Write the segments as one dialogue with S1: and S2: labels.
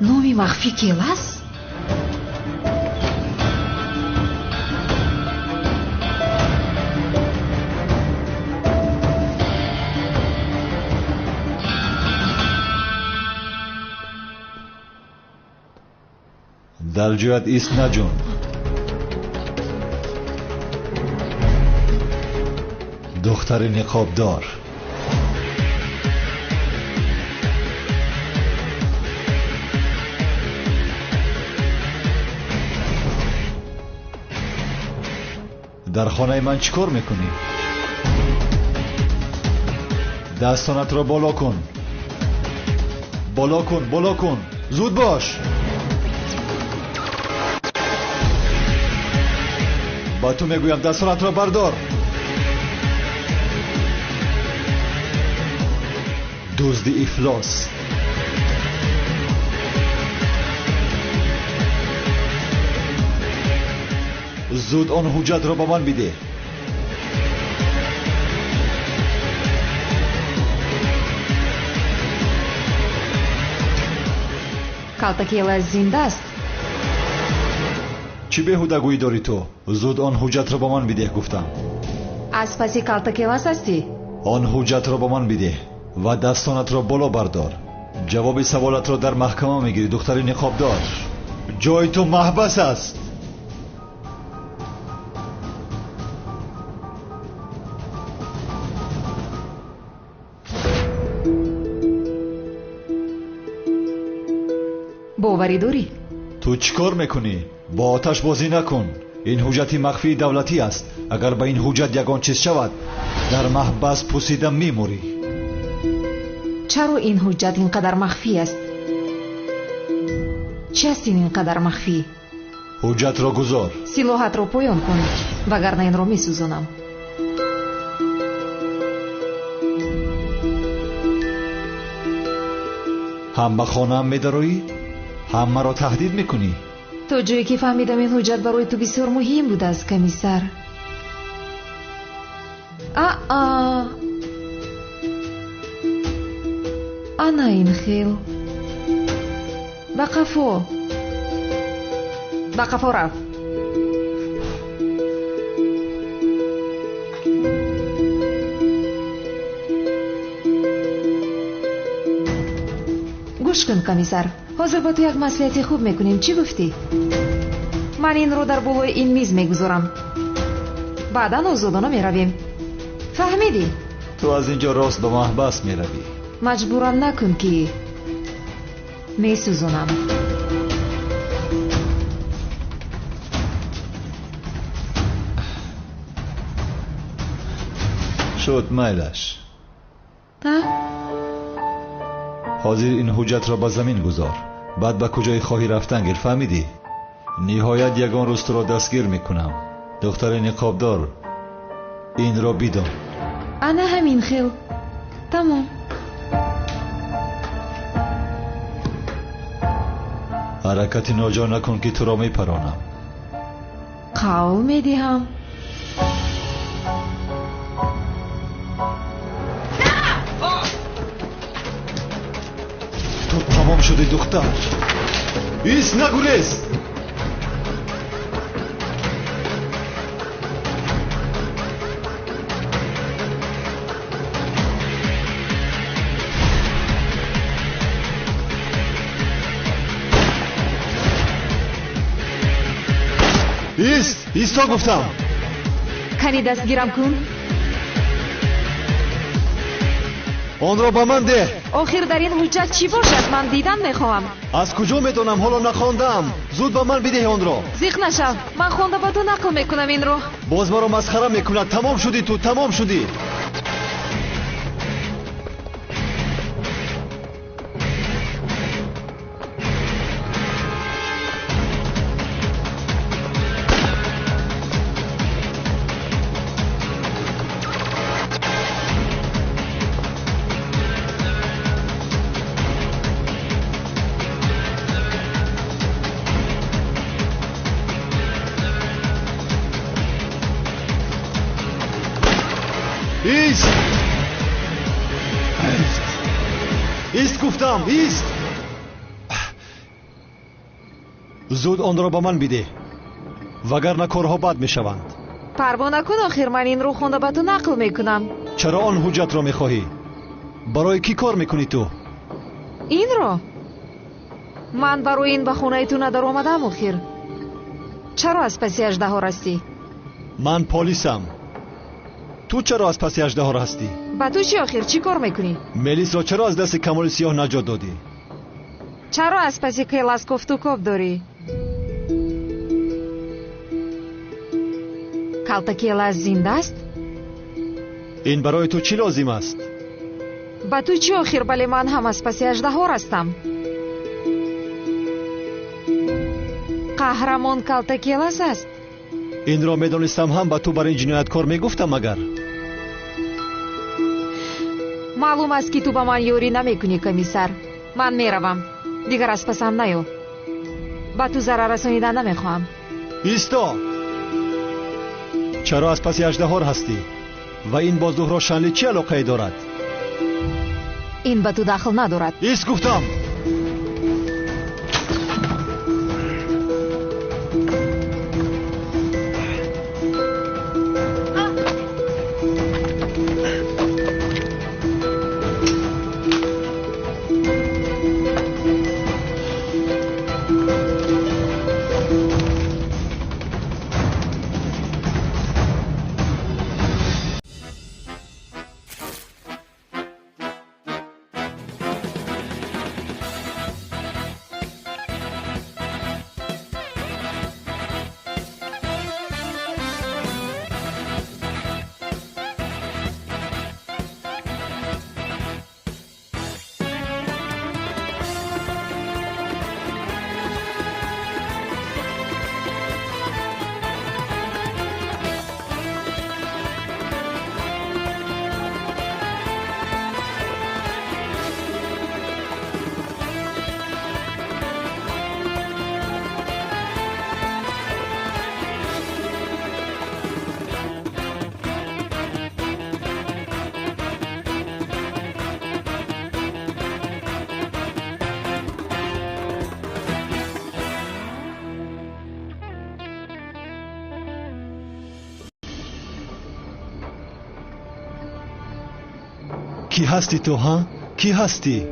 S1: номи махфӣ келас?
S2: дар ҷоят ист наҷун. духтари ниқобдор. дар хонаи ман чӣ кор мекунӣ? дастонатро боло кун. боло кун, боло кун. зуд бош. ба ту мегӯям дастонатро бардор. дузди ифлос. зуд он ҳуҷҷатро ба ман биде.
S1: калтакелас зиндааст?
S2: чӣ беҳудагӯӣ дорӣ ту? зуд он ҳуҷҷатро ба ман бидеҳ гуфтам.
S1: аз паси калтакелас ҳастӣ?
S2: он ҳуҷҷатро ба ман бидеҳ ва дастонатро боло бардор. ҷавоби саволатро дар маҳкама мегирӣ, духтари ниқобдор. ҷои ту маҳбас аст.
S1: боварӣ дорӣ?
S2: ту чӣ кор мекунӣ? бо оташ бозӣ накун. ин ҳуҷҷати махфии давлатӣ аст. агар ба ин ҳуҷҷат ягон чиз шавад, дар маҳбас пусида мемурӣ.
S1: чаро ин ҳуҷҷат ин қадар махфӣ аст? чӣ аст ин қадар махфӣ?
S2: ҳуҷҷатро гузор.
S1: силоҳатро поён кун, вагарна инро месӯзонам.
S2: ҳам ба хонаам медароӣ? ҳам маро таҳдид мекунӣ?
S1: то ҷое ки фаҳмидам ин ҳуҷҷат барои ту бисёр муҳим будааст, комиссар. ана ин хел. ба қафо рав. гӯш кун, комиссар. ҳозир ба ту як маслиҳати хуб мекунем. чӣ гуфтӣ? ман инро дар болои ин миз мегузорам. баъдан озодона меравем. фаҳмидӣ?
S2: ту аз ин ҷо рост ба маҳбас меравӣ.
S1: маҷбурам накун ки месӯзонам.
S2: шуд, майлаш. ҳозир ин ҳуҷҷатро ба замин гузор. баъд ба куҷои хоҳӣ рафтан гир, фаҳмидӣ? ниҳоят ягон рӯз туро дастгир мекунам. духтари ниқобдор, инро бидон.
S1: ана ҳамин хел. тамом.
S2: ҳаракати ноҷо накун ки туро мепаронам.
S1: қавл медиҳам.
S2: ту тамом шуди, духтар. ист, нагурез. исто гуфтам.
S1: кани дастгирам кун.
S2: онро ба ман деҳ.
S1: охир дар ин ҳуҷҷат чӣ бошад? ман дидан мехоҳам.
S2: аз куҷо медонам? ҳоло нахондаам. зуд ба ман бидеҳ онро.
S1: зиқ нашав. ман хонда ба ту нақл мекунам инро.
S2: боз маро масхара мекунад. тамом шудӣ ту, тамом шудӣ.
S3: ایست گفتم، ایست. زود آن را به من بده وگرنه کارها بد میشوند.
S1: پروانه کن آخر من این رو خونده به تو نقل میکنم.
S3: چرا آن حجت را میخواهی؟ برای کی کار میکنی تو؟
S1: این رو من برای این به خونه تو ندار آمدم. آخر چرا از پسی اژدها رستی؟
S3: من پلیسم. تو چرا از پسی اژدها هستی؟
S1: با تو چی آخر چی کار میکنی؟
S3: ملیس را چرا از دست کمال سیاه نجات دادی؟
S1: چرا از پسی کلاسکوف تو کب داری؟ کلتکیلاس زنده است؟
S3: این برای تو چی لازم است؟
S1: با تو چی آخر؟ بله من هم از پسی اژدها رستم. قهرمان کلتکیلاس است.
S3: این را میدانستم هم با تو برای این جنایتکار میگفتم. مگر
S1: معلوم است که تو با من یوری نمیکنی کمیسر. من میروم دیگر از پسم نیو. با تو ضرر رسانیدن نمیخواهم.
S3: ایستا. چرا از پسی اژدها هستی؟ و این با زهرا شنلی چه علاقه دارد؟
S1: این به تو دخل ندارد.
S3: ایست گفتم. کی هستی تو ها؟ کی هستی؟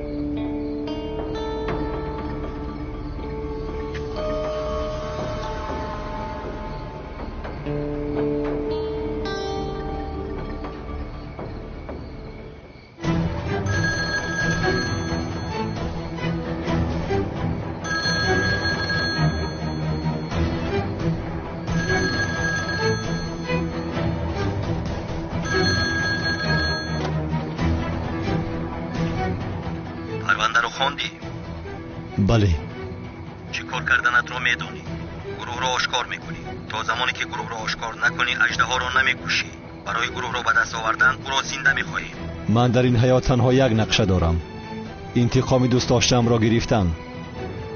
S4: پرونده رو خوندی؟
S3: بله.
S4: چی کار کردنت رو میدونی؟ گروه رو آشکار میکنی. تا زمانی که گروه رو آشکار نکنی اژدها رو نمیکشی. برای گروه رو به دست آوردن او رو زنده میخواهی.
S3: من در این حیات تنها یک نقشه دارم. انتقام دوست داشتم را گرفتن.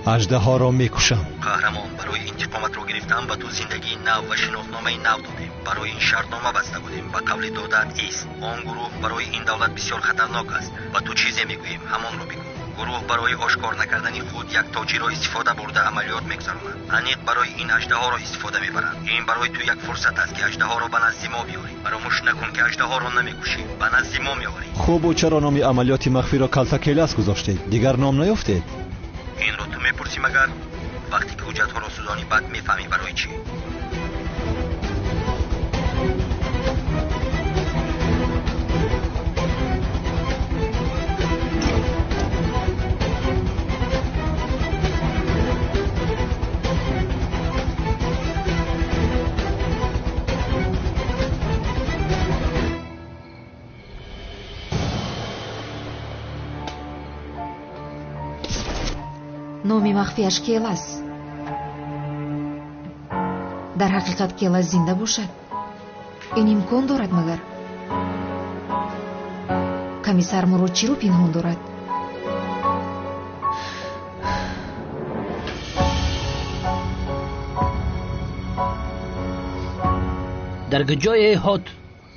S3: اژدها را میکشم.
S4: قهرمان، برای انتقامت رو گرفتن و تو زندگی نو و شناختنامه نو دادیم. برای این شرطنامه بسته بودیم و قبل دادت ایست. آن گروه برای این دولت بسیار خطرناک است و تو چیزی میگوییم همان رو بگو. گروه برای آشکار نکردن خود یک تاجر را استفاده برده عملیات میگذرانند. انیق برای این اژدها را استفاده میبرند. این برای تو یک فرصت است که اژدها را به نزد ما بیاری. فراموش نکن که اژدها را نمیکشی، به نزد ما میآوری.
S3: خوب و چرا نام عملیات مخفی را کلتکیلاس گذاشتید؟ دیگر نام نیافتید؟
S4: این رو تو میپرسی مگر؟ وقتی که حجت ها را سوزانی بعد میفهمی برای چی.
S1: номи махфиаш келас. дар ҳақиқат келас зинда бошад? ин имкон дорад магар? комиссар мурод чиро пинҳон дорад?
S5: дар ҷои ҳот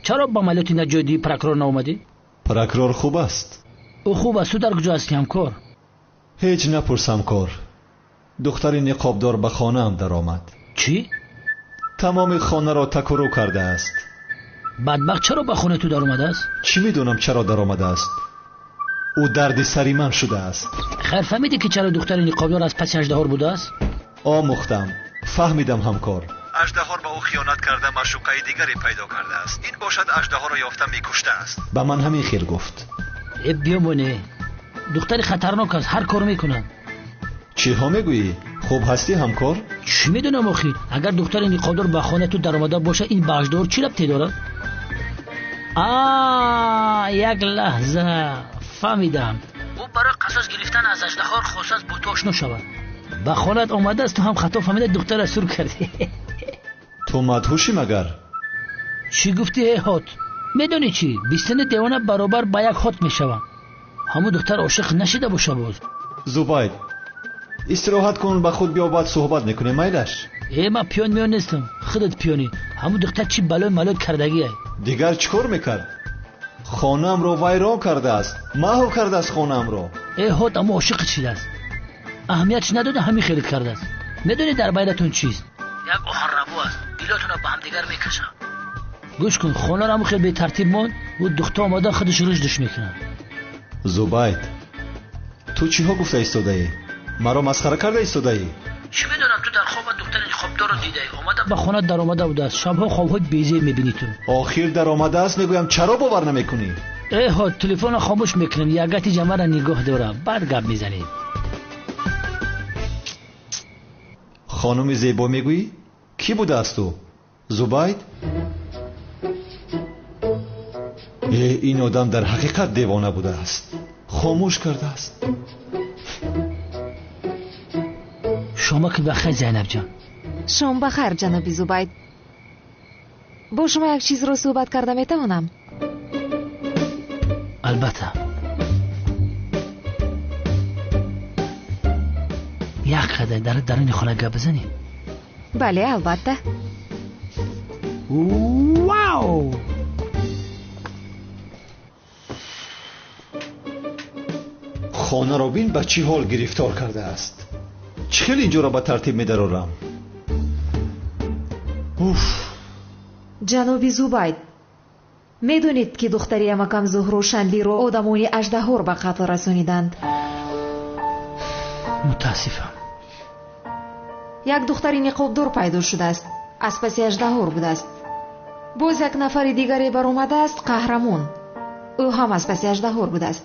S5: чаро ба амалиёти наҷодӣ прокурор наомадӣ?
S3: прокурор хуб аст.
S5: او خوب است. تو در کجا هستی همکار؟
S2: هیچ نپرسم کار. دختری نقابدار به خانه هم در آمد.
S5: چی؟
S2: تمام خانه را تکرو کرده است.
S5: بدبخت چرا به خانه تو در اومده است؟
S2: چی میدونم چرا در آمده است. او درد سری من شده است.
S5: خیر فهمیدی که چرا دختر نقابدار از پس اژدهار بوده است؟
S2: آموختم، فهمیدم همکار. اژدهار به او خیانت کرده معشوقه دیگری پیدا کرده است. این باشد اژدهار را یافته میکشته است. به من همین خیر گفت.
S5: بیامونه دختری خطرناک است، هر کار میکنه.
S2: چی ها میگویی؟ خوب هستی همکار؟
S5: چی میدونم آخی؟ اگر دختر نقابدار به خانه تو در آمده باشه این به اژدهار چی ربطی داره؟ یک لحظه فهمیدم. او برای قصاص گرفتن از اژدهار خواست است با تو آشنا شود. به خانه‌ات آمده است، تو هم خطا فهمیده دختر را سور کردی.
S2: تو مدهوشی مگر؟
S5: چی گفتی هات؟ میدونی چی؟ بیستن دیوانه برابر با یک هات میشوند. همون دختر عاشق نشده باشه باز.
S2: زبید استراحت کن، به خود بیا بعد صحبت میکنیم میلش.
S5: من پیان میان نیستم، خودت پیانی. همون دختر چی بلای ملات کردگیه؟
S2: دیگر چیکار میکرد؟ خانم رو ویران کرده است، محو کرده است خانم رو.
S5: هات اما عاشق چی است؟ اهمیتش نداده همین خیرت کرده است. میدونی در بینتون چیست؟ یک آهن ربو است، دیلاتون رو با هم دیگر میکشه. گوش کن، خانه رو خیلی به ترتیب مان و دختر آمده خودش رشدش میکنه.
S2: زبید تو چی ها گفته ایستاده ای؟ مرا مسخره کرده ایستاده ای؟
S5: چی میدونم تو در خواب دختر خوابدار رو دیده ای، اومده به خانه در آمده بوده است. شبها خوابهای بیزی میبینی تو.
S2: آخر در آمده است میگویم چرا باور نمیکنی؟
S5: ها تلفن رو خاموش میکنیم، یگتی جمعه را نگاه دارم بعد گپ میزنیم.
S2: خانم زیبا میگویی؟ کی بوده است تو؟ زبید؟ این آدم در حقیقت دیوانه بوده است، خاموش کرده است.
S5: شما که بخیر زینب جان.
S1: شما بخیر جناب زبید. با شما یک چیز را صحبت کرده میتوانم؟
S5: البته. یک قدر در این خانه گپ بزنیم؟
S1: بله البته.
S5: واو!
S2: خانه را بین به چی حال گرفتار کرده است. چخیل اینجا را به ترتیب می‌دارم.
S1: جناب زبید، میدونید که دختری امکم زهرا شنلی رو آدمانی اژدهار به قتل رسانیدند.
S5: متاسفم.
S1: یک دختری نقابدار پیدا شده است، از پس اژدهار بوده است. باز یک نفر دیگری بر آمده است، قهرمان. او هم از پس اژدهار بوده است.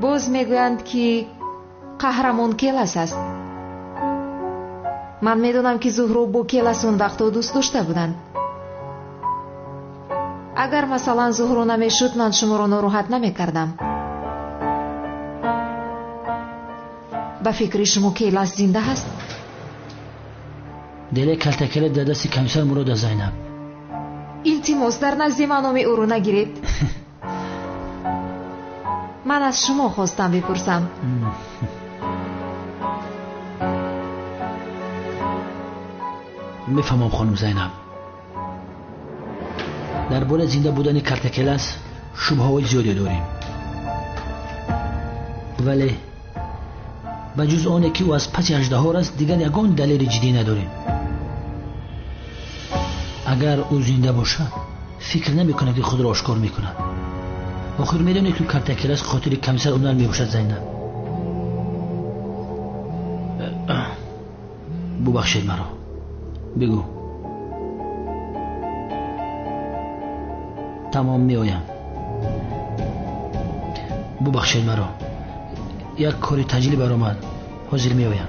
S1: باز میگویند که قهرمان کیلس است. من میدونم که زهرا با کیلس اون وقتا دوست داشته بودند. اگر مثلا زهرا نمیشد من شما را ناراحت نمیکردم. به فکر شما کیلس زنده هست؟
S5: دل کلتکل در دست کمیسر مراد زینب.
S1: التماس در نزد من نام او رو نگیرید. من از شما خواستم بپرسم.
S5: میفهمم خانم زینب. درباره زنده بودن کلتکلس شبهه‌های زیادی داریم، ولی به جز آنه که او از پس اژدهار است دیگر یگان دلیل جدی نداریم. اگر او زنده باشه فکر نمیکنه که خود را آشکار میکنه. آخر میدونی که کلتکلس خاطر کمیسر اونال میباشد زینب. ببخشید مرا. بگو. تمام میایم. ببخشید مرا، یک کاری تجلی برآمد، حاضر میایم.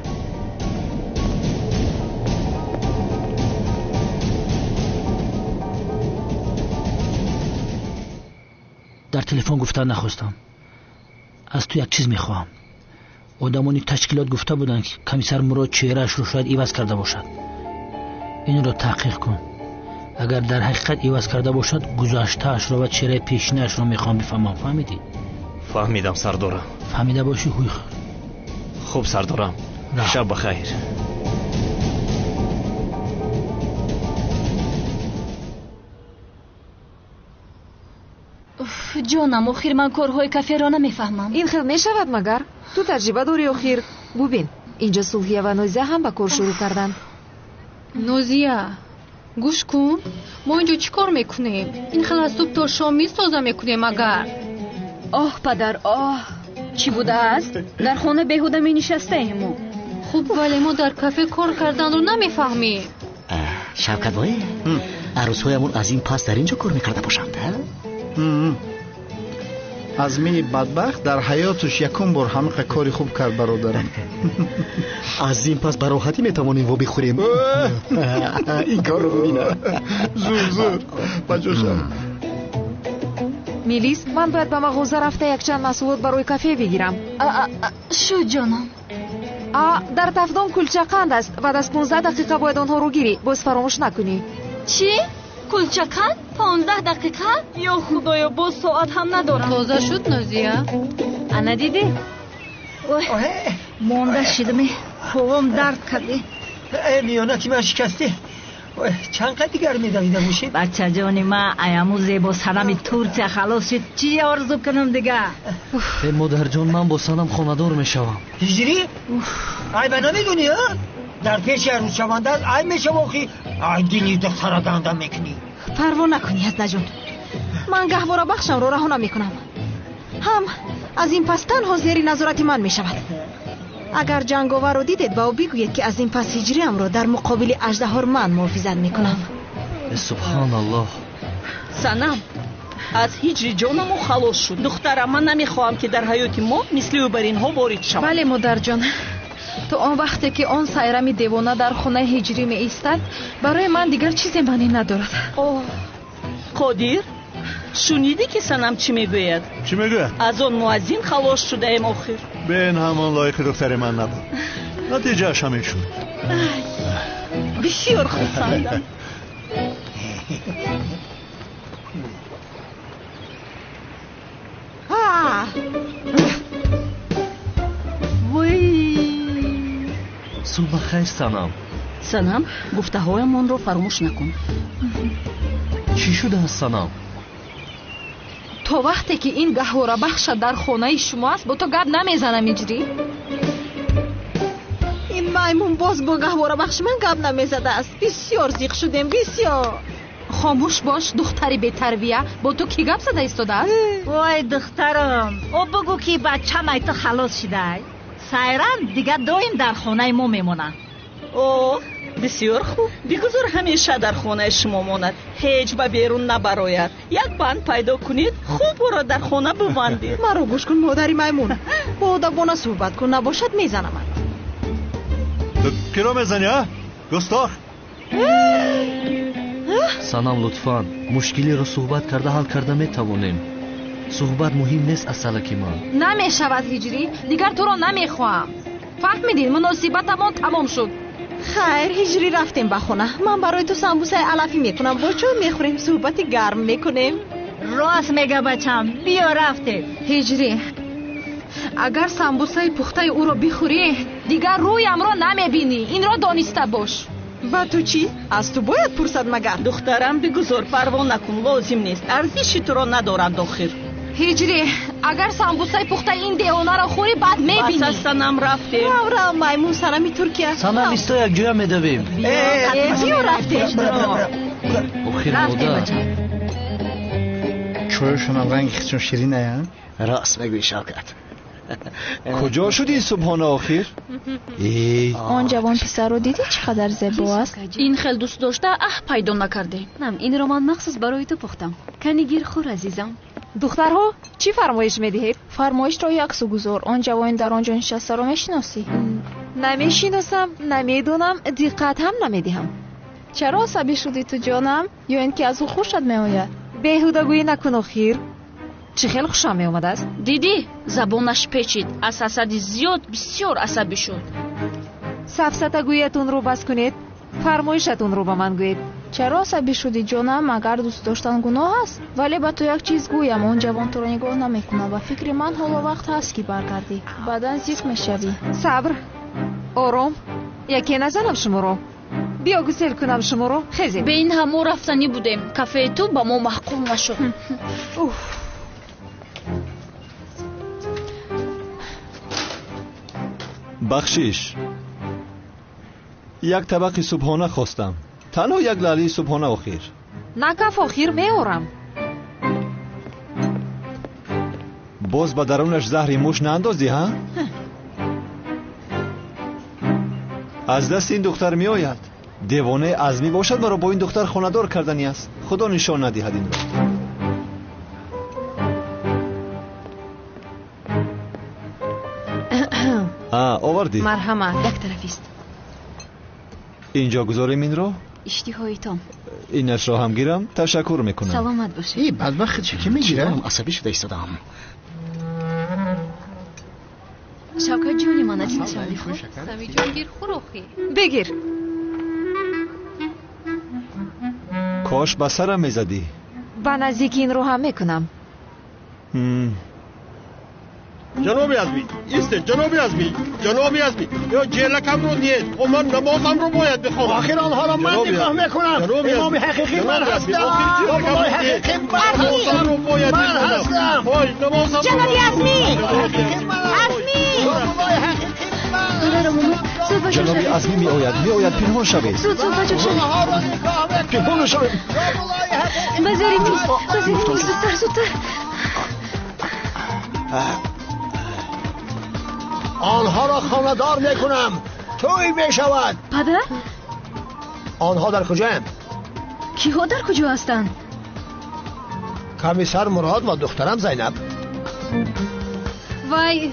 S5: در تلفن گفتن نخواستم. از تو یک چیز میخواهم. آدمانی تشکیلات گفته بودند که کمیسر مراد چهرهش رو شاید عوض کرده باشد. این را تحقیق کن. اگر در حقیقت عوض کرده باشد گذشته‌اش را و چهره پیشینه‌اش را میخوام بفهمم. فهمیدی؟
S3: فهمیدم سردارم.
S5: فهمیده باشی خوی
S3: خوب سردارم. شب بخیر.
S6: جانم آخر من کارهای کافه را نمیفهمم.
S1: این خیلی میشود مگر؟ تو تجربه داری آخر؟ ببین اینجا صوفیه و نوزیه هم به کار شروع کردن.
S7: نوزیه گوش کن، ما اینجا چی کار میکنیم؟ این خیلی از صبح تا شام میسازه میکنیم مگر؟
S6: آه پدر آه، چی بوده است؟ در خانه بیهوده می نشسته ایمو.
S7: خوب ولی ما در کافه کار کردن رو نمیفهمیم.
S4: شوکت بای عروسهایمون از این پس در اینجا کار میکرده باشند.
S8: ازمی بدبخت در حیاتش یکم بار همه کاری خوب کرد برادرم.
S4: از این پس براحتی میتوانیم و بخوریم. این کار رو ببینه.
S8: زور بجوشم.
S1: میلیس من باید به مغازه رفته یک چند مسئولات برای کافه بگیرم.
S6: شو جانم.
S1: در تفدان کلچه قند است. بعد از 15 دقیقه باید آنها رو گیری. باز فراموش نکنی.
S6: چی؟ کلچه قند 15 دقیقه؟ یا خدایا باز ساعت هم ندارم.
S7: تازه شد نوزیه؟
S6: انا دیدی؟ مونده شدمی پاهم درد کرده.
S5: میانه که من شکسته. چند قد دیگر میدویده باشید؟
S9: بچه جانی من ایامو زیبا سرمی تورتیا خلاص شد. چی آرزو کنم دیگه؟
S5: مادر جان من با سنم خاندار میشوم. هجری؟ ای به نمیدونی ها؟ در پیش عروس شونده ای میشم آخی ای دینی دختره گندم میکنی.
S1: پروا نکنی از نجون. من گهواره بخشم رو رها نمیکنم. هم از این پس تنها زیر نظارت من میشود. اگر جنگاور رو دیدید با او بگویید که از این پس هجری هم رو در مقابل اژدها من محافظت میکنم.
S5: سبحان الله.
S9: سنم از هجری جانمو خلاص شد. دخترم من نمیخواهم که در حیات ما مثل او بر اینها وارد شود.
S7: بله مادر جان. تو آن وقتی که آن سایرمی دیوانه در خانه هجری می ایستد برای من دیگر چیزی معنی ندارد.
S9: قادر شنیدی که سنم چی میگوید؟
S3: چی میگوید؟
S9: از آن مؤذن خلاص شده ایم آخر.
S3: به این همان لایق دختر من نبود. نتیجه همین شد.
S9: بسیار خرسندم.
S5: صبح خیر سنم.
S9: سنم گفته هایمان رو فراموش نکن.
S5: چی شده از سنم؟
S7: تا وقتی که این گهواره بخش در خانه شما است با تو گپ نمیزنم هجری؟
S1: این میمون باز با گهواره بخش من گپ نمیزده است. بسیار زیق شدیم بسیار.
S7: خاموش باش دختری بی تربیه. با تو کی گپ زده ایستاده است؟
S9: وای دخترم او بگو که بچه مای تو خلاص شده. سایران دیگه دایم در خانه ما میمونن. اوه بسیار خوب. بگذار همیشه در خانه شما ماند. هیچ به بیرون نبراید. یک بند پیدا کنید خوب او را در خانه ببندید.
S1: من رو گوش کن مادری میمون. با ادبانه صحبت کن نباشد میزنم.
S3: کی رو میزنی ها؟ گستاخ.
S5: سنم لطفاً مشکلی رو صحبت کرده حل کرده میتوانیم. صحبت مهم نیست از سلکی من.
S7: نمیشود هجری. دیگر تو رو نمیخواهم. فهمیدین مناسبتمون تمام شد.
S1: خیر هجری رفتیم به خونه. من برای تو سمبوسه علفی میکنم. با چون میخوریم صحبت گرم میکنیم.
S9: راست میگه بچم بیا رفته.
S7: هجری اگر سمبوسه پخته او رو بخوری دیگر رویم رو نمیبینی. این را دانسته باش.
S1: با تو چی؟ از تو باید پرسد مگر؟
S9: دخترم بگذار پروا نکن لازم نیست. ارزشی تو را ندارد آخر.
S7: هجری اگر سمبوسه پخته این دیوانه را خوری بعد میبینی.
S9: بس سنم رفته.
S1: را میمون سنمی ترکیه.
S5: سنم ایستا یک جویا میدویم.
S1: بیا رفته.
S5: آخر مادر
S8: چویشون هم رنگ خیچون شیرینه ها؟
S4: راست میگوی شوکت.
S3: کجا شد این صبحانه آخر؟
S6: آن جوان پسر رو دیدی چقدر زیبا است؟
S10: این خیلی دوست داشته پیدا نکرده. نم این رو من مخصوص برای تو پختم. کنی گیر خور عزیزم.
S1: دخترها چی فرمایش میدهید؟
S6: فرمایش را یک سو گذار. آن جوان در آنجا نشسته را میشناسی؟
S1: نمیشناسم، نمیدونم، دقت هم نمیدهم.
S6: چرا عصبی شدی تو جانم؟ یا اینکه از او خوشت میآید؟
S1: بیهودگویی نکن آخر. چه خیلی خوشم می آمده است.
S10: دیدی زبانش پیچید. از حسد زیاد بسیار عصبی شد.
S1: سفسطه‌گوییتون رو بس کنید. فرمایشتون رو به من گویید.
S6: چرا عصبی شدی جانم؟ مگر دوست داشتن گناه است؟ ولی با تو یک چیز گویم. اون جوان تو رو نگاه نمیکنه و فکر من حالا وقت هست که برگردی. بعداً زیق میشوی.
S1: صبر. آرام. یکی نزنم شما رو. بیا گسل کنم شما رو. خیزید.
S10: به این همو رفتنی بودیم. کافه تو با ما محکوم نشد.
S3: بخشش. یک طبق صبحانه خواستم. تنها یک لاله صبحانه آخر.
S1: نکف آخر میارم.
S3: باز به درونش زهر موش ناندازی ها؟ از دست این دختر می آید. دیوانه عزمی باشد مرا با این دختر خانه‌دار کردنی است. خدا نشان ندهد این را. آوردی؟
S10: مرحمت. یک طرف است.
S3: اینجا گذاریم این رو؟
S10: اشتهایتان.
S3: اینش را هم گیرم. تشکر میکنم.
S10: سلامت باشی.
S8: ای بدبخت چه که میگیره؟
S4: عصبی شده ایستادم.
S10: شوکت جونی من از این سالی خود.
S7: سمی جون گیر خوروخی.
S1: بگیر.
S3: کاش به سرم میزدی.
S1: با نزدیکی این رو هم میکنم.
S11: جناب عزمی ایسته. جناب عزمی یا جلکم رو دید. من نمازم رو باید بخونم.
S12: آخر آنها را من نگاه میکنم. امام حقیقی من هستم. امام حقیقی من هستم.
S9: جناب عزمی
S3: جناب عزمی می آید پنهان شوید.
S1: زود
S12: پنهان شوید.
S1: بذاریم زودتر.
S12: آنها را خانه‌دار میکنم. توی میشود.
S10: پدر؟
S12: آنها در کجاند؟
S10: کیها در کجا هستند؟
S12: کمیسر مراد و دخترم زینب.
S7: وای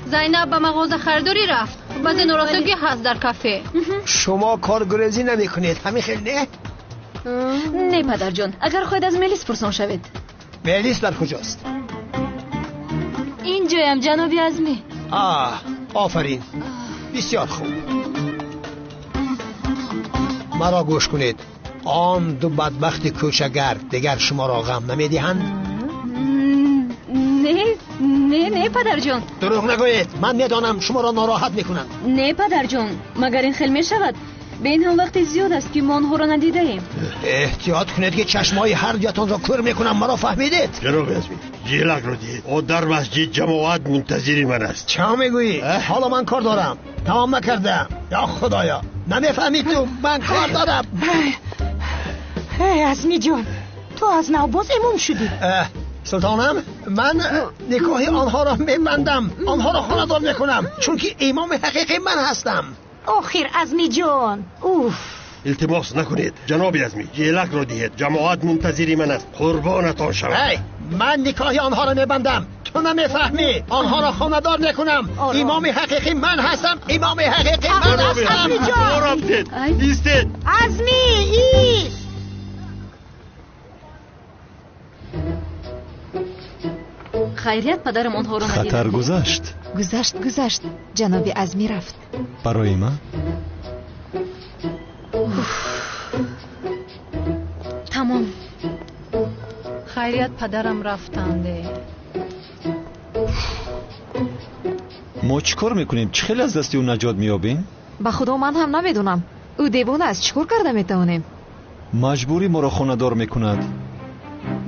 S7: زینب به مغازه خریداری رفت. بعضی نوراسگی هست در کافه.
S12: شما کارگریزی نمی کنید همین خیلی نه؟
S10: نه پدر جان، اگر خواهید از ملیس پرسان شوید.
S12: ملیس در کجاست؟
S10: اینجایم جناب عزمی.
S12: آفرین. بسیار خوب. مرا گوش کنید. آن دو بدبخت کوچگر دیگر شما را غم نمیدهند؟
S10: نه پدر جان.
S12: دروغ نگویید. من میدانم شما را ناراحت میکنند.
S10: نه پدر جان، مگر این خیل میشود؟ به این هم وقت زیاد است که ما آنها را ندیده ایم.
S12: احتیاط کنید که چشمای هر جاتان را کور میکنم. مرا فهمیدید؟
S11: جناب عزمی جیلک رو دید. او در مسجد جماعت منتظری من است.
S12: چه میگویی؟ حالا من کار دارم. تمام نکردم. یا خدایا نمیفهمید تو. من کار دارم.
S9: عزمی جان تو از نو باز امام شدی.
S12: سلطانم من نکاح آنها را میبندم. آنها را خانه‌دار میکنم چون که امام حقیقی من هستم.
S9: آخر عزمی جان
S11: التماس نکنید جناب عزمی جیلک رو دید. جماعت منتظری من است. قربانتان شوم.
S12: من نکاح آنها را میبندم. تو نمیفهمی. آنها را خانه‌دار میکنم. امام حقیقی من هستم. امام حقیقی من هستم.
S9: عزمی جان
S11: ایستید.
S9: عزمی ایست.
S10: خیریت پدرم آنها را ندید.
S3: خطر
S1: گذشت. جناب عزمی رفت.
S3: برای من؟
S10: تمام.
S7: خیریت پدرم رفتنده.
S3: ما چیکار میکنیم؟ چه خیلی از دستی او نجات میابیم؟
S1: به خدا من هم نمیدونم. او دیوانه است. چیکار کرده میتونیم؟
S3: مجبوری ما را خانه‌دار میکند.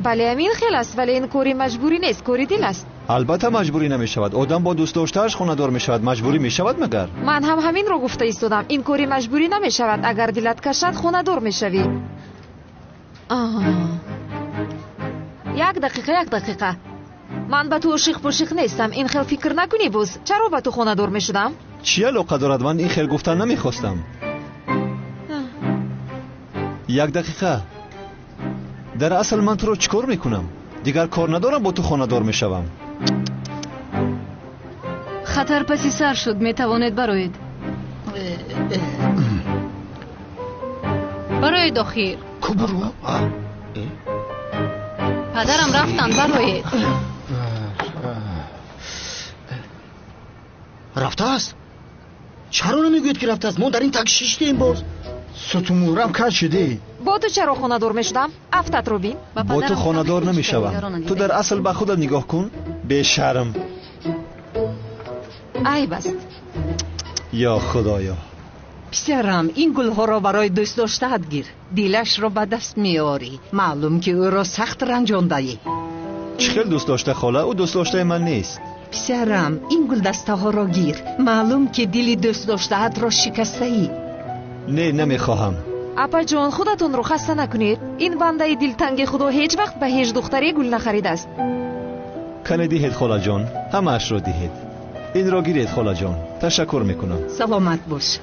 S1: بله امین خیلی است ولی این کوری مجبوری نیست. کوری دل است.
S3: البته مجبوری نمیشود. آدم با دوست داشتهش خانه‌دار میشود. مجبوری میشود مگر؟
S1: من هم همین رو گفته ایستادم. این کوری مجبوری نمیشود. اگر دلت کشد خانه‌دار میشوی. یک دقیقه. من به تو عاشق پوشیق نیستم. این خیلی فکر نکنی باز. چرا به تو خانه‌دار میشدم؟
S3: چی علاقه دارد؟ من این خیر گفتن نمیخواستم. یک دقیقه. در اصل من تو رو چیکار میکنم؟ دیگر کار ندارم با تو خانه‌دار میشوم.
S10: خطر پسی سر شد. میتوانید برایید.
S7: برای دخیر
S12: کبرو.
S7: پدرم رفتن. برای
S12: رفته است؟ چرا نمیگوید که رفته است؟ ما در این تک شیشتیم باز. ستمورم کج شدی.
S1: با تو چرا خانه‌دار میشدم؟ افتت رو بین.
S3: با تو خانه‌دار نمیشوم. تو در اصل به خودت نگاه کن. به شرم.
S1: عیب است.
S3: یا خدایا.
S13: پسرم این گلها را برای دوست داشته‌ات گیر. دیلش را به دست میاری. معلوم که او را سخت رنجانده‌ای.
S3: چه خیلی دوست داشته خاله. او دوست داشته من نیست.
S13: پسرم این گلدسته ها را گیر. معلوم که دلی دوست داشته‌ات را شکسته ای.
S3: نه نمیخواهم.
S1: اپا جان خودتون رو خسته نکنید. این بنده دلتنگ خدا هیچ وقت به هیچ دختری گل نخریده است.
S3: کنه دهید خاله جان، همه‌اش را دهید. این را گیرید خاله جان. تشکر میکنم.
S13: سلامت باش.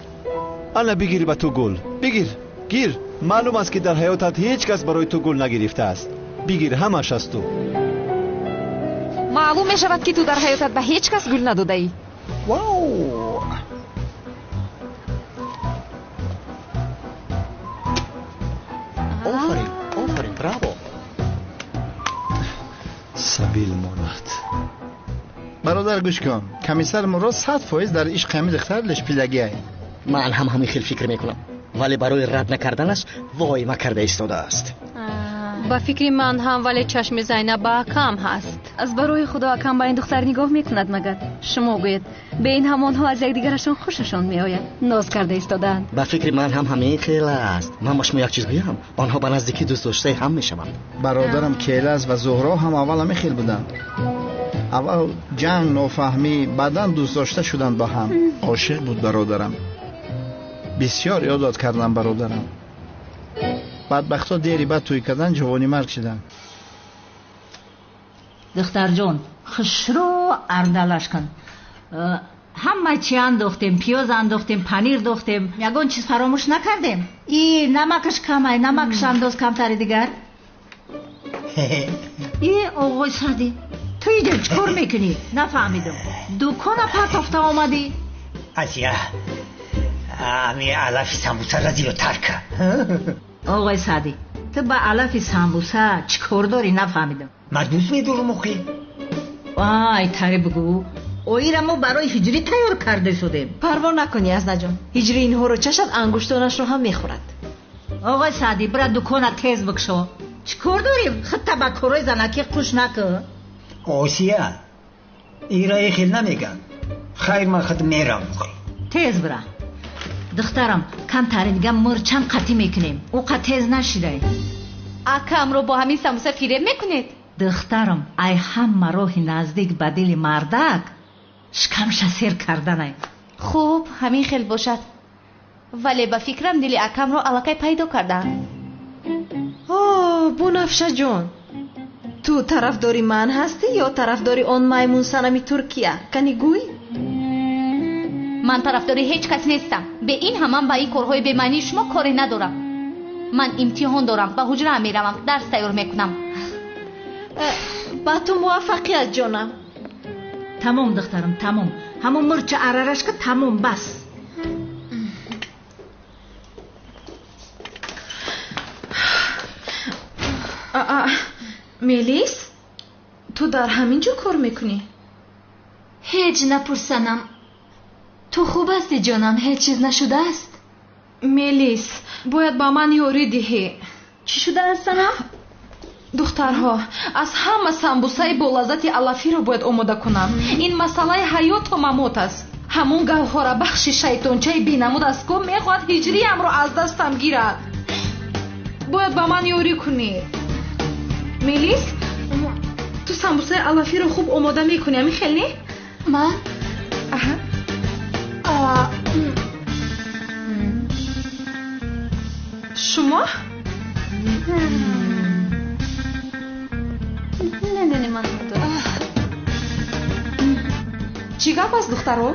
S3: انا بگیر به تو گل. بگیر. گیر. معلوم است که در حیاتت هیچ کس برای تو گل نگرفته است. بگیر، همه‌اش از تو.
S1: معلوم می شود که تو در حیاتت به هیچ کس گل نداده ای.
S8: واو. آفرین براو.
S3: سبیل ماند.
S8: برادر گوش کن. کمیسر مراد 100% در عشق همین دختر لشپیلگی است.
S12: من هم همین خیلی فکر میکنم، ولی برای رد نکردنش وای ما کرده ایستاده است.
S7: با فکر من هم، ولی چشم زینب با کم هست.
S10: از برای خدا اکم با این دختر نگاه میکند مگر؟ شما گوید به این همانها از یکدیگرشان خوششان میآید، ناز کرده ایستادند.
S12: با فکر من هم همین خیلی است. من مشما یک چیز بگم، آنها به نزدیکی دوست داشته هم میشوند.
S8: برادرم کیلاس و زهرا هم اول همین خیلی بودند. اول جنگ نافهمی، بعدن دوست داشته شدند با هم. عاشق بود برادرم. بسیار یادت کردم برادرم. بدبختا دیری بعد توی کردن جوانی مرگ شدن.
S9: دختر جان خشرو اردلش کن. همه چی انداختیم، پیاز انداختیم، پنیر انداختیم، یگان چیز فراموش نکردیم. ای نمکش کمه، نمکش انداز کمتر دیگر. ای آقای سعدی تو اینجا چکار میکنی؟ نفهمیدم. دکان پرتافته آمدی؟
S14: آسیا امی علف سمبوسه را زیرو ترک.
S9: آقای سعدی تو با علف سمبوسه چکار داری؟ نفهمیدم.
S14: مردوز میدور موقعی.
S9: وای تری بگو. اوی را ما برای هجری تیار کرده شدیم.
S1: پروا نکنی از نجان. هجری اینها رو چشد انگشتانش رو هم میخورد.
S9: آقای سعدی برای دکانت تیز بکشو. چکار داریم؟ خود تبکرای زنکی خوش نکن.
S14: آسیا ایرای خیل نمیگن. خیر من خود میرم.
S9: تیز برا. دخترم کم تری دیگه مرچم قطی میکنیم. او قطع تیز نشیده.
S10: اکم رو با همین سموسه فیره میکنید؟
S9: دخترم ای هم راه نزدیک به دل مردک شکمش سیر کردنه.
S10: خوب همین خیل باشد، ولی با فکرم دل اکم رو علاقه پیدا کردن.
S1: بنفشه جان، تو طرفداری من هستی یا طرفداری آن میمون صنمی ترکیه؟ کنی گوی؟
S10: من طرفداری هیچ کس نیستم. به این همان با این کارهای بی‌معنی شما کاری ندارم. من امتحان دارم، به حجره میروم، درس تیار میکنم.
S1: با تو موفقیت جانم.
S9: تمام دخترم تمام. همون مرچ عررش که تمام بس.
S1: میلیس تو در همین جا کار میکنی؟
S10: هیچ نپرسنم. تو خوب هستی جانم؟ هیچ چیز نشده است؟
S1: میلیس باید با من یاری دهی.
S10: چی شده هستنم؟
S1: دخترها از همه سمبوسه با لذت علفی رو باید آماده کنم. این مسئله حیات و ممات است. همون گوهر بخش شیطانچه بینمود است که میخواد هجری هم رو از دستم گیرد. باید با من یاری کنی. میلیس تو سمبوسه علفی رو خوب آماده میکنی همین خیلی؟
S10: من؟
S1: شما؟
S10: نه من
S1: چی گپ است دخترو؟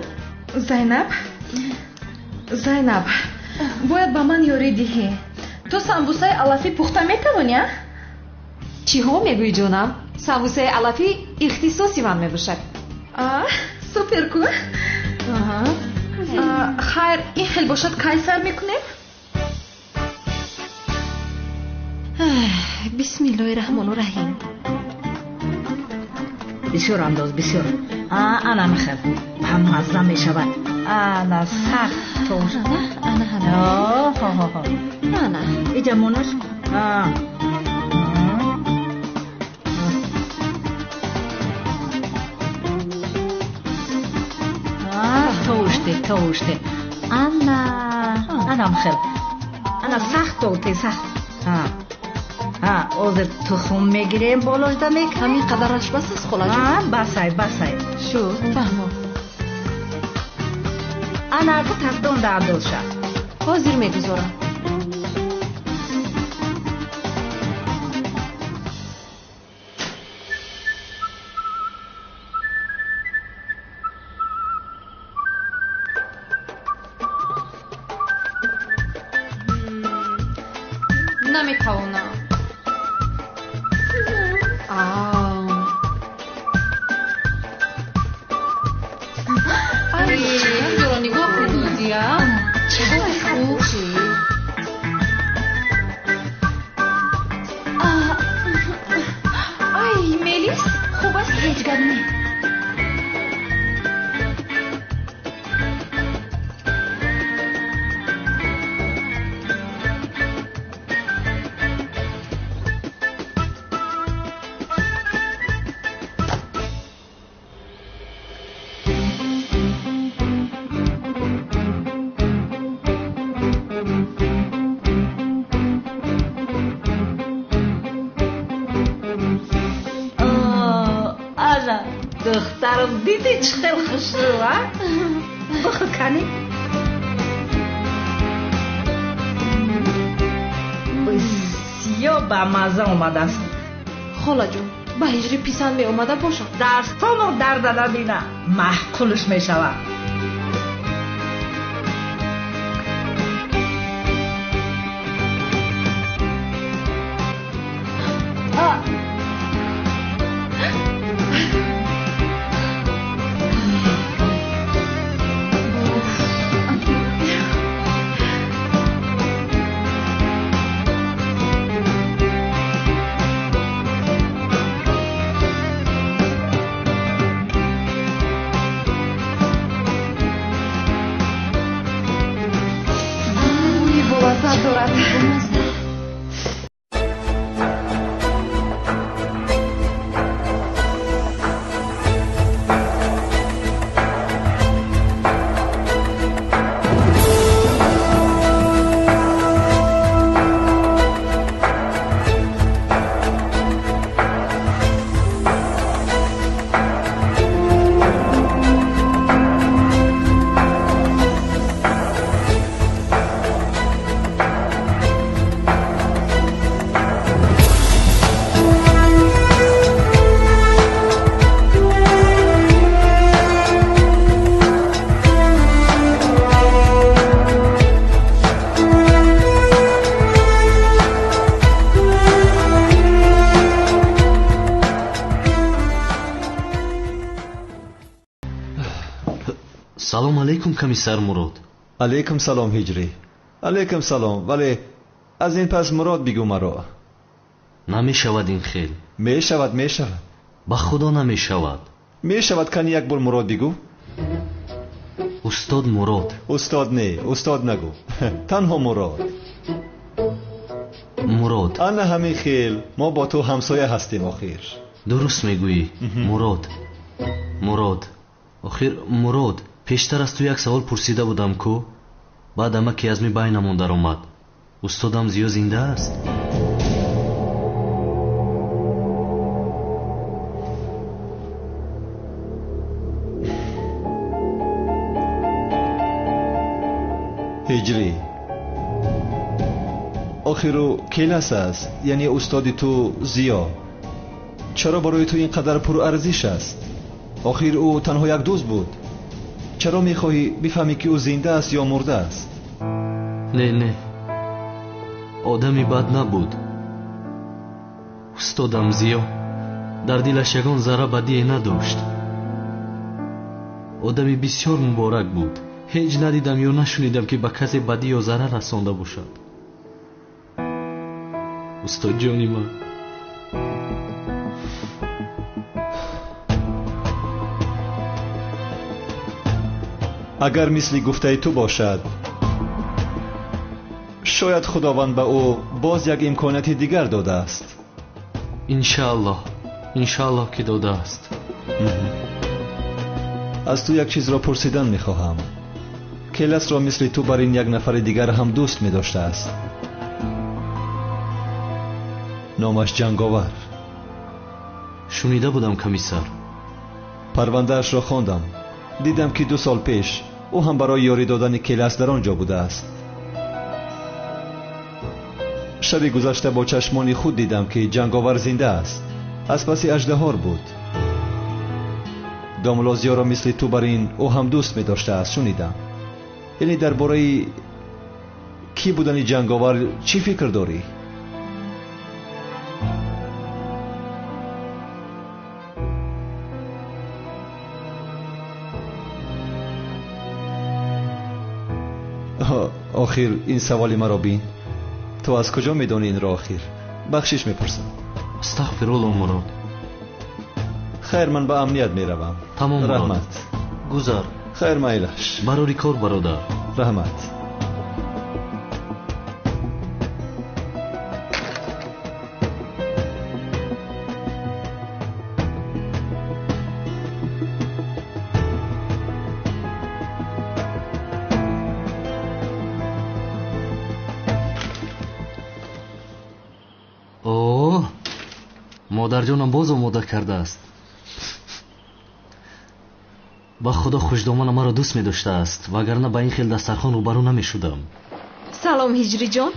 S1: زینب باید با من یاری دهی. تو سمبوسه علفی پخته میتوانی؟ چی ها میگوی جانم؟ سمبوسه علفی اختصاصی من میباشد. سوپر کو. خیر این خیلی باشد کی سر میکنیم؟ بسم الله الرحمن الرحیم.
S9: بسیار انداز بسیار. انا میخوام هم مزه میشود. انا سخت توش.
S1: انا
S9: اینجا مونش. توشته. انا میخوام. انا سخت توشته سخت. озер тухм мегирем болошда мек
S1: ҳамин қадараш бас аст холаҷон.
S9: басай
S1: шуд фаҳмо
S9: анаку тастон дардоша
S1: ҳозир мегузорам.
S7: наметавонам. зора нигоҳ кун нозия.
S10: ай мелис хуб аст ҳеҷ гап не.
S9: духтарам диди чӣ хел хушрӯ бахӯ кани бисёр бамаза омадааст.
S1: холаҷон ба ҳиҷри писанд меомада бошад.
S9: дастамо дарда набина маҳқулш мешавад.
S15: салом алейкум комиссар Мурод.
S2: алейкум салом ҳиҷрӣ. алейкум салом. вале аз ин пас Мурод бигӯ маро.
S15: намешавад ин хел.
S2: мешавад.
S15: ба худо намешавад.
S2: мешавад. кани як бор Мурод бигӯ.
S15: устод Мурод.
S2: устод не, устод нагӯ. танҳо Мурод.
S15: Мурод.
S2: ана ҳамин хел мо бо ту ҳамсоя ҳастем. охир
S15: дуруст мегӯӣ. Мурод. Мурод. охир Мурод, пештар аз ту як савол пурсида будам ку. баъд амаки азми байнамон даромад. устодам зиё зинда аст?
S2: ҳиҷрӣ, охиру келас аст, яъне устоди ту зиё. чаро барои ту ин қадар пурарзиш аст? охир ӯ танҳо як дӯст буд. чаро мехоҳӣ бифаҳмӣ ки ӯ зинда аст ё мурда аст?
S15: не одами бад набуд. устодам зиё дар дилаш ягон зарра бадие надошт. одами бисёр муборак буд. ҳеҷ надидам ё нашунидам ки ба касе бадӣ ё зарар расонда бошад. устодҷони ман,
S2: агар мисли гуфтаи ту бошад, шояд худованд ба ӯ боз як имконияти дигар додааст.
S15: иншааллоҳ ки додааст.
S2: аз ту як чизро пурсидан мехоҳам. келасро мисли ту бар ин як нафари дигар ҳам дӯст медоштааст? номаш ҷанговар.
S15: шунида будам комиссар.
S2: парвандаашро хондам. дидам ки 2 сол пеш ӯ ҳам барои ёрӣ додани келас дар он ҷо будааст. шаби гузашта бо чашмони худ дидам ки ҷанговар зинда аст. аз паси аждаҳор буд. домлозиёро мисли ту бар ин ӯ ҳам дӯст медоштааст. шунидам. яъне дар бораи кӣ будани ҷанговар чӣ фикр дорӣ? охир ин саволи маро бин. ту аз куҷо медонӣ инро? охир бахшиш мепурсам.
S15: астағфируллоҳ мурод.
S2: хайр, ман ба амният меравам.
S15: тамом
S2: раҳмат.
S15: гузар.
S2: хайр майлаш.
S15: барори кор бародар.
S2: раҳмат.
S15: модарҷонам боз омода кардааст. ба худо хушдомона маро дӯст медоштааст, вагарна ба ин хел дастархон рӯбарӯ намешудам.
S1: салом ҳиҷриҷон.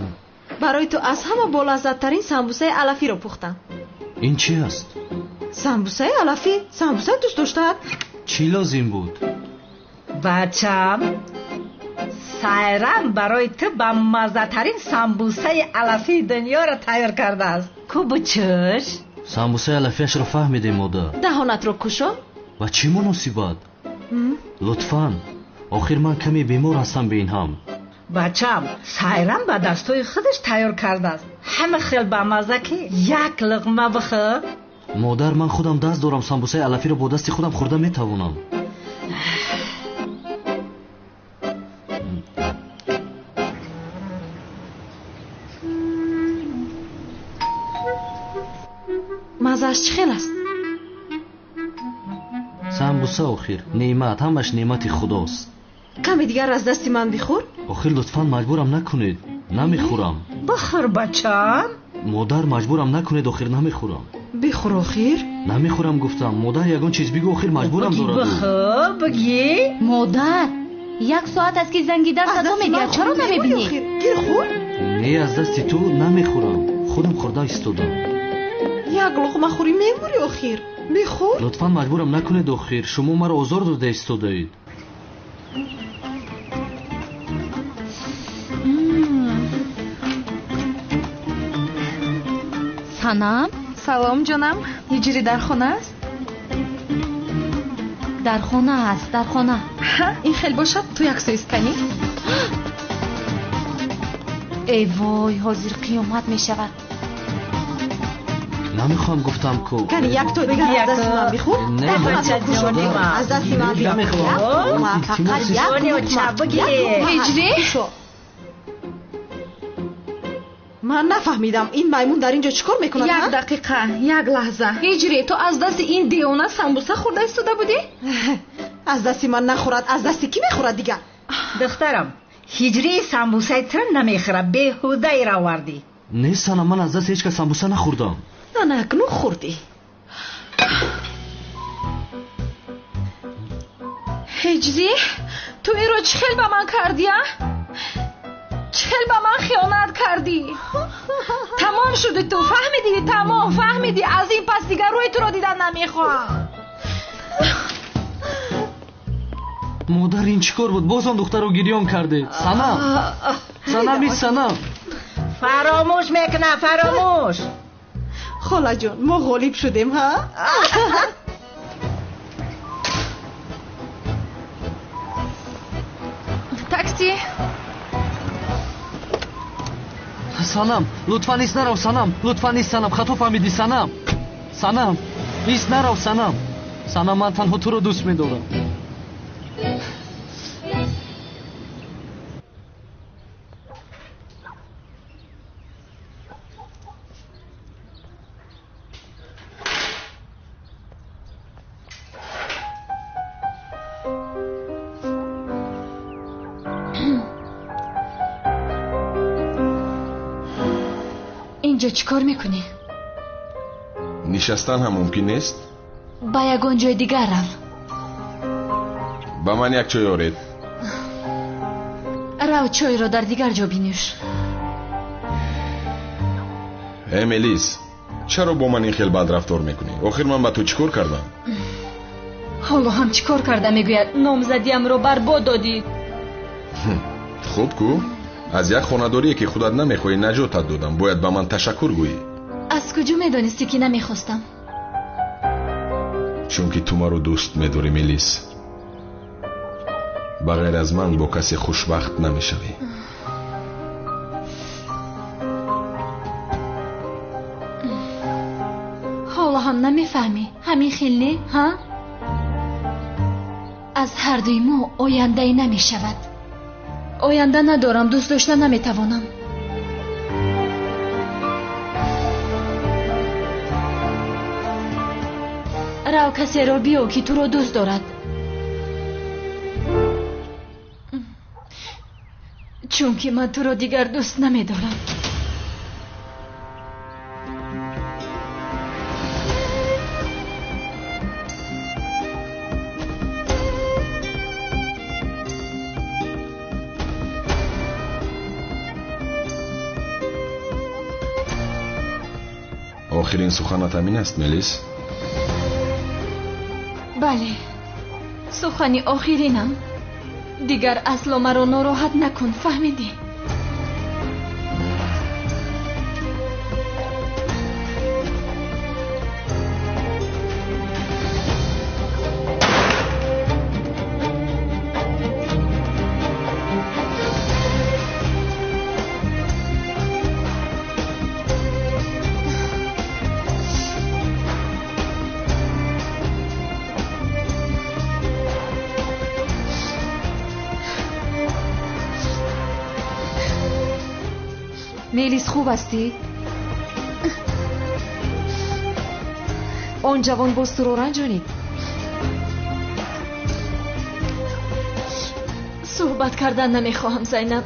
S1: барои ту аз ҳама болаззаттарин самбусаи алафиро пухтам.
S15: ин чи аст?
S1: самбусаи алафӣ? самбуса дӯст доштаат?
S15: чӣ лозим буд?
S9: бачам, сайрам барои ту ба маззатарин самбусаи алафии дунёро тайёр кардааст. кубу чӯш?
S15: самбусаи алафиашро фаҳмидем модар.
S1: даҳонатро кушон.
S15: ва чӣ муносибат? лутфан, охир ман каме бемор ҳастам бе ин ҳам.
S9: бачам, сайрам ба дастҳои худаш тайёр кардааст. ҳама хел бамазза ки як луқма бихӯр.
S15: модар, ман худам даст дорам. самбусаи алафиро бо дасти худам хӯрда метавонам.
S1: маззааш чӣ хел аст?
S15: самбуса охир неъмат, ҳамаш неъмати худост.
S1: каме дигар аз дасти ман бихӯр.
S15: охир лутфан маҷбурам накунед. намехӯрам.
S9: бихӯр бачам.
S15: модар, маҷбурам накунед. охир намехӯрам.
S1: бихӯр охир.
S15: намехӯрам гуфтам. модар, ягон чиз бигӯ. охир маҷбурам дорад.
S9: бихӯр бигӣ.
S10: модар, 1 соат аст ки зангидар садо медиҳад. чаро намебинӣ?
S1: гир хӯр.
S15: не, аз дасти ту намехӯрам. худам хӯрда истодам.
S1: як луқма хӯрӣ мемурӣ охир. бихӯр.
S15: лутфан маҷбурам накунед. охир шумо маро озор дода истодаед.
S10: санам.
S6: салом ҷонам. ҳиҷри дар хона аст?
S10: дар хона аст. дар хона.
S6: ин хел бошад ту як сӯ исканӣ.
S10: эй вой, ҳозир қиёмат мешавад.
S15: намехоҳам гуфтам ку.
S1: кани як то дигар аз дасти ман бихӯр. аз дасти ман
S6: ҳиҷри.
S1: ман нафаҳмидам ин маймун дар ин ҷо чӣ кор мекунад?
S6: як дақиқа, як лаҳза. ҳиҷри, ту аз дасти ин девона самбуса хӯрда истода будӣ?
S1: аз дасти ман нахӯрад, аз дасти кӣ мехӯрад дигар?
S9: духтарам, ҳиҷри самбусаи ту намехӯрад. беҳуда ира овардӣ.
S15: не санам, ман аз дасти ҳеҷ кас самбуса нахӯрдам.
S1: нанакну хӯрдӣ.
S6: ҳиҷри, ту инро чӣ хел ба ман кардия? чӣ хел ба ман хиёнат кардӣ? тамом шуди ту, фаҳмидӣ? тамом фаҳмидӣ? аз ин пас дигар рӯи туро дидан намехоҳам.
S15: модар, ин чӣ кор буд? боз он духтаро гирён кардед. санам, санам, ин санам.
S9: фаромӯш мекунам, фаромӯш.
S1: холаҷон, мо ғолиб шудем. ҳа?
S6: такси.
S15: санам, лутфан ист нарав. санам, лутфан ист. санам, хато фаҳмидӣ. санам, санам, ист нарав. санам, санам, ман танҳо туро дӯст медорам.
S6: اینجا چی کار میکنی؟
S16: нишастан ҳам мумкин нест?
S10: ба ягон ҷои дигар рав.
S16: ба ман як чой оред.
S10: рав чойро дар дигар ҷо бинӯш.
S16: мелис, чаро бо ман ин хел бадрафтор мекунӣ? охир ман ба ту чӣ кор кардам?
S6: ҳоло ҳам чӣ кор карда мегӯяд номзадиамро барбод додид?
S16: хуб ку, аз як хонадорие ки худат намехоҳӣ наҷотат додам. бояд ба ман ташаккур гӯӣ.
S10: аз куҷо медонистӣ ки намехостам?
S16: чунки ту маро дӯст медорӣ мелис. ба ғайр аз ман бо касе хушбахт намешавӣ.
S10: ҳоло ҳам намефаҳмӣ? ҳамин хел не, ҳа? аз ҳардуи мо ояндаи намешавад.
S6: оянда надорам, дӯст дошта наметавонам.
S10: рав касеро биё ки туро дӯст дорад. чунки ман туро дигар дӯст намедорам.
S16: охирин суханат ҳамин аст мелис?
S10: бале, сухани охиринам. дигар асло маро нороҳат накун, фаҳмидӣ?
S1: мелис, хуб ҳастӣ? он ҷавон боз туро ранҷонид?
S6: суҳбат кардан намехоҳам, Зайнаб.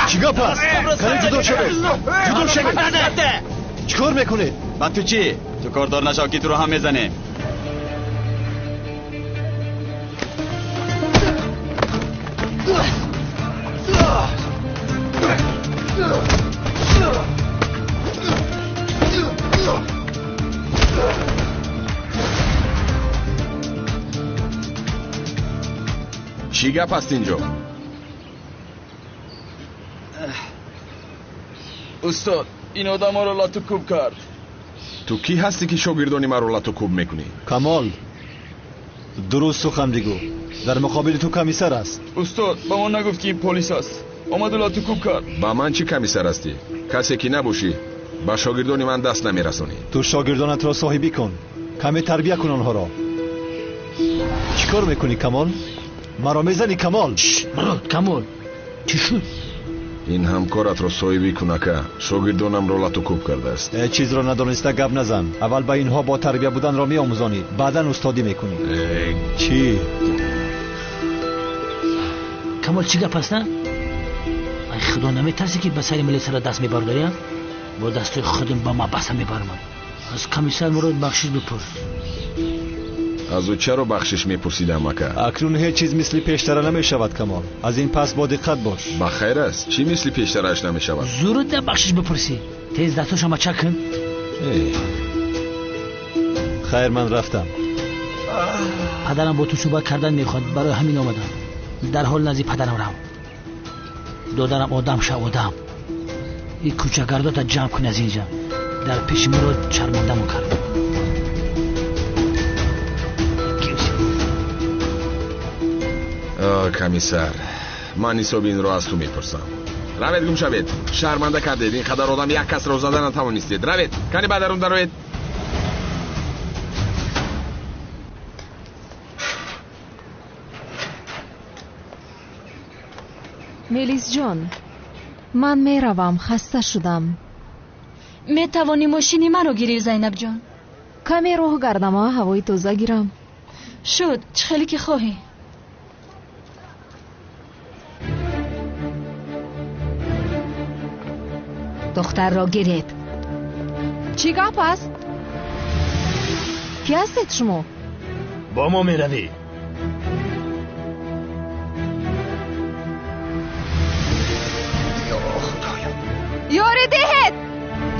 S3: چی گپ است؟ کنی جدا شوید. جدا شوید. چی کار میکنید؟
S17: من تو چی؟ تو کاردار نشو که تو رو هم میزنه.
S16: چی گپ است اینجا؟
S17: استاد این آدم ها رو لاتو کوب کرد.
S16: تو کی هستی که شاگردانی ما رو لاتو کوب میکنی؟
S3: کمال درست سخن بگو. در مقابل تو کمیسر است.
S17: استاد با من نگفت که این پلیس است. آمد لاتو کوب کرد.
S16: با من چی کمیسر هستی؟ کسی که نباشی با شاگردانی من دست نمیرسونی.
S3: تو شاگردانت را صاحبی کن. کمی تربیت کن آنها را. چیکار میکنی کمال؟ مرا میزنی کمال؟
S5: مراد کمال چی شد؟
S16: این همکارت را صاحبی کن که شاگردانم را لاتو کوب کرده است.
S3: چیز را ندانسته گپ نزن. اول با اینها با تربیت بودن را میآموزانی، بعدا استادی میکنی. چی؟
S5: کمال چی گپ است نه؟ ای خدا نمیترسی که به سر ملیس را دست میبرداری؟ با دست خودم با ما بسته میبرم. از کمیسر مراد بخشش بپرس.
S16: از او چرا بخشش میپرسیدم اکا؟
S3: اکنون هیچ چیز مثل پیشتر نمیشود کمال. از این پس با دقت باش.
S16: بخیر است. چی مثل پیشترش نمیشود؟
S5: زورت بخشش بپرسی. تیز دستاش هم چک کن.
S3: خیر من رفتم.
S5: پدرم با تو صحبت کردن میخواد، برای همین آمدم. در حال نزدیک پدرم رو. دادرم آدم شه آدم. این کوچه‌گردات جمع کن از اینجا. در پیش مراد شرمنده‌مو کرد.
S16: کمیسر من حساب این رو از تو میپرسم. روید گم شوید. شرمنده کردید. این قدر آدم یک کس را زدن نتوانستید. روید. کنی بدرون دروید.
S1: ملیس جان، من میروم، خسته شدم.
S6: میتوانی ماشینی منو گیری زینب جان؟
S1: کمی راه گردم ها هوای تازه گیرم.
S6: شد چه خیلی که خواهی.
S18: دختر را گرفت.
S1: چی گپ است؟ کی هستید شما؟
S12: با ما میروی.
S1: یاری دهید،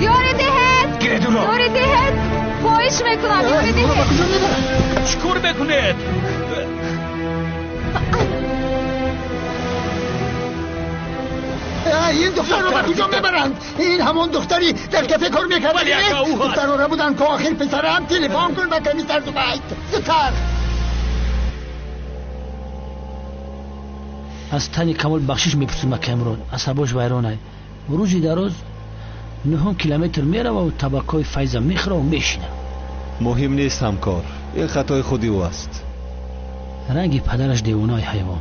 S1: یاری دهید، یاری دهید، خواهش میکنم یاری دهید.
S5: چیکار میکنید؟
S12: این دختر رو به کجا میبرند؟ این همون دختری در کفه کار میکرد. دختر رو بودن که آخر پسرم تلفن کن به کمیسر زبید. زودتر.
S5: از تنی کمال بخشش میپرسیم کامران. عصباش ویرانه. روزی در روز 9 کیلومتر میره و طبقای فیض میخوره و میشینه.
S3: مهم نیست همکار، این خطای خودی او است.
S5: رنگی پدرش دیوانای حیوان.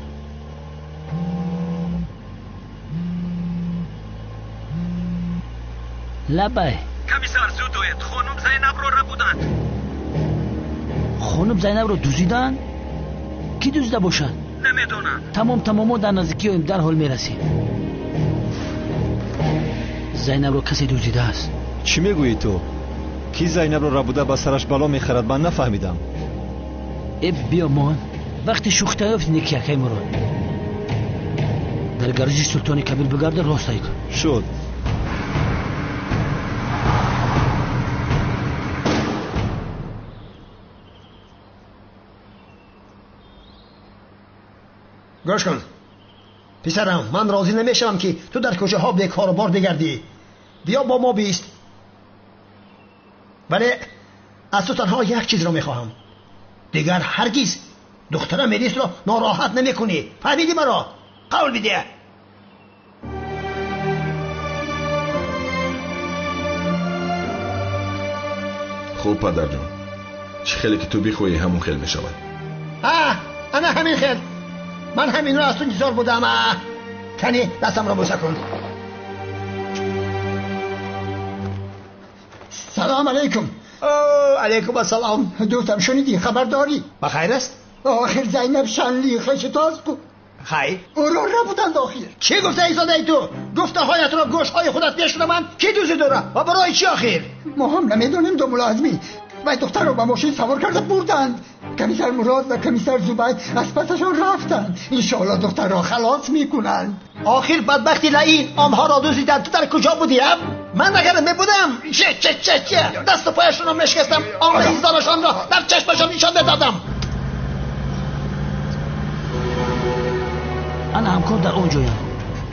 S5: لبه
S4: کمیسر زود دوید، خانم زینب رو بودند.
S5: خانم زینب رو دوزیدن؟ کی دوزیده باشد؟
S4: نمیدونم.
S5: تمام در نزدیکی ایم در حال میرسیم. زینب رو کسی دوزیده است.
S3: چی میگویی تو؟ کی زینب رو ربوده با سرش بلا میخرد؟ من نفهمیدم.
S5: بیا مان وقتی شوخته افتینی که یکی مراد در گارج سلطان کبیر بگرده راستایی کن.
S3: شد.
S12: گوش کن پسرم، من راضی نمیشم که تو در کوچه ها بیکار و بار بگردی. بیا با ما بیست. ولی از تو تنها یک چیز رو میخواهم، دیگر هرگز دختر مریض رو ناراحت نمیکنی. فهمیدی مرا؟ قول بده.
S16: خوب پدر جان، چه خیلی که تو بخوایی همون خیل میشود.
S12: انا همین خیل. من همین رو از تو انتظار بودم. کنی دستم را بوسه کن. سلام علیکم. علیکم السلام. دوستم شنیدی؟ خبر داری؟ بخیر است؟ آخر زینب شنلی خشتاز کو. خیر او رو بودند آخر. چی گفته ایزاده ای تو؟ گفته هایت را گوش های خودت بیشتر من کی دوزی داره و برای چی آخر؟ ما هم نمیدونیم دو ملازمی و دختر رو با ماشین سوار کرده بردند. کمیسر مراد و کمیسر زبید از پسشان رفتند. انشاءالله دختر را خلاص میکنند. آخر بدبختی لعین آنها را دوزیدند. تو در کجا بودیم؟ من نگرم میبودم. چه دست و پایشون رو مشکستم. آن ایزدارشان را در چشمشان نشان دادم.
S5: انا همکار در اونجایم.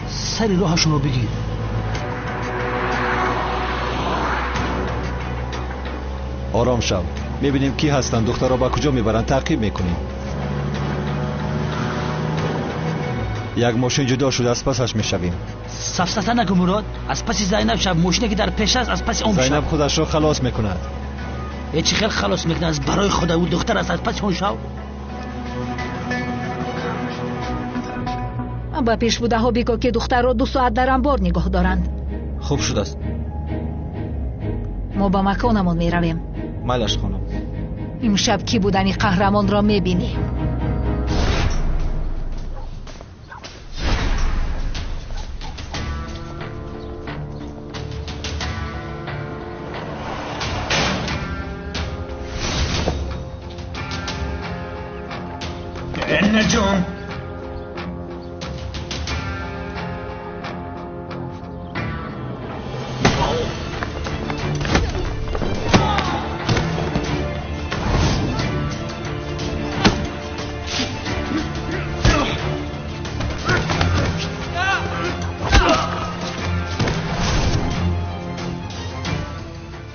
S5: سری راهشون رو بگیر.
S3: آرام شو. میبینیم کی هستن، دختر را با کجا میبرن، تعقیب میکنیم. یک ماشین جدا شده، از پسش میشویم.
S5: سفسطه نکن مراد. از پس زینب شب ماشینی که در پیش است از پس اون
S3: زینب خودش را خلاص میکند.
S5: چی خیلی خلاص میکنه؟ از برای خود او دختر است از پس اون شو.
S18: با پیش بوده ها بگو که دختر را 2 ساعت در انبار نگاه دارند.
S3: خوب شده است.
S18: ما با مکانمون میرویم.
S3: مالش خانم.
S18: امشب کی بودنی قهرمان را میبینی.
S12: نجوم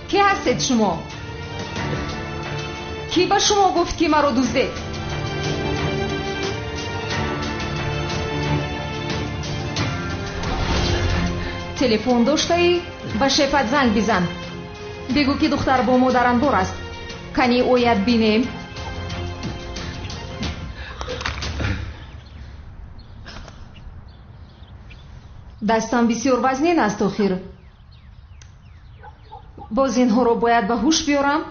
S1: کی هستید شما؟ کی با شما گفت که مرا دزدید؟ تلفن داشتی؟ به شفت زنگ بزن. بگو که دختر با ما در انبار است. کنی اوید بینیم؟ دستم بسیار وزنین است آخر. боз инҳоро бояд ба ҳуш биёрам.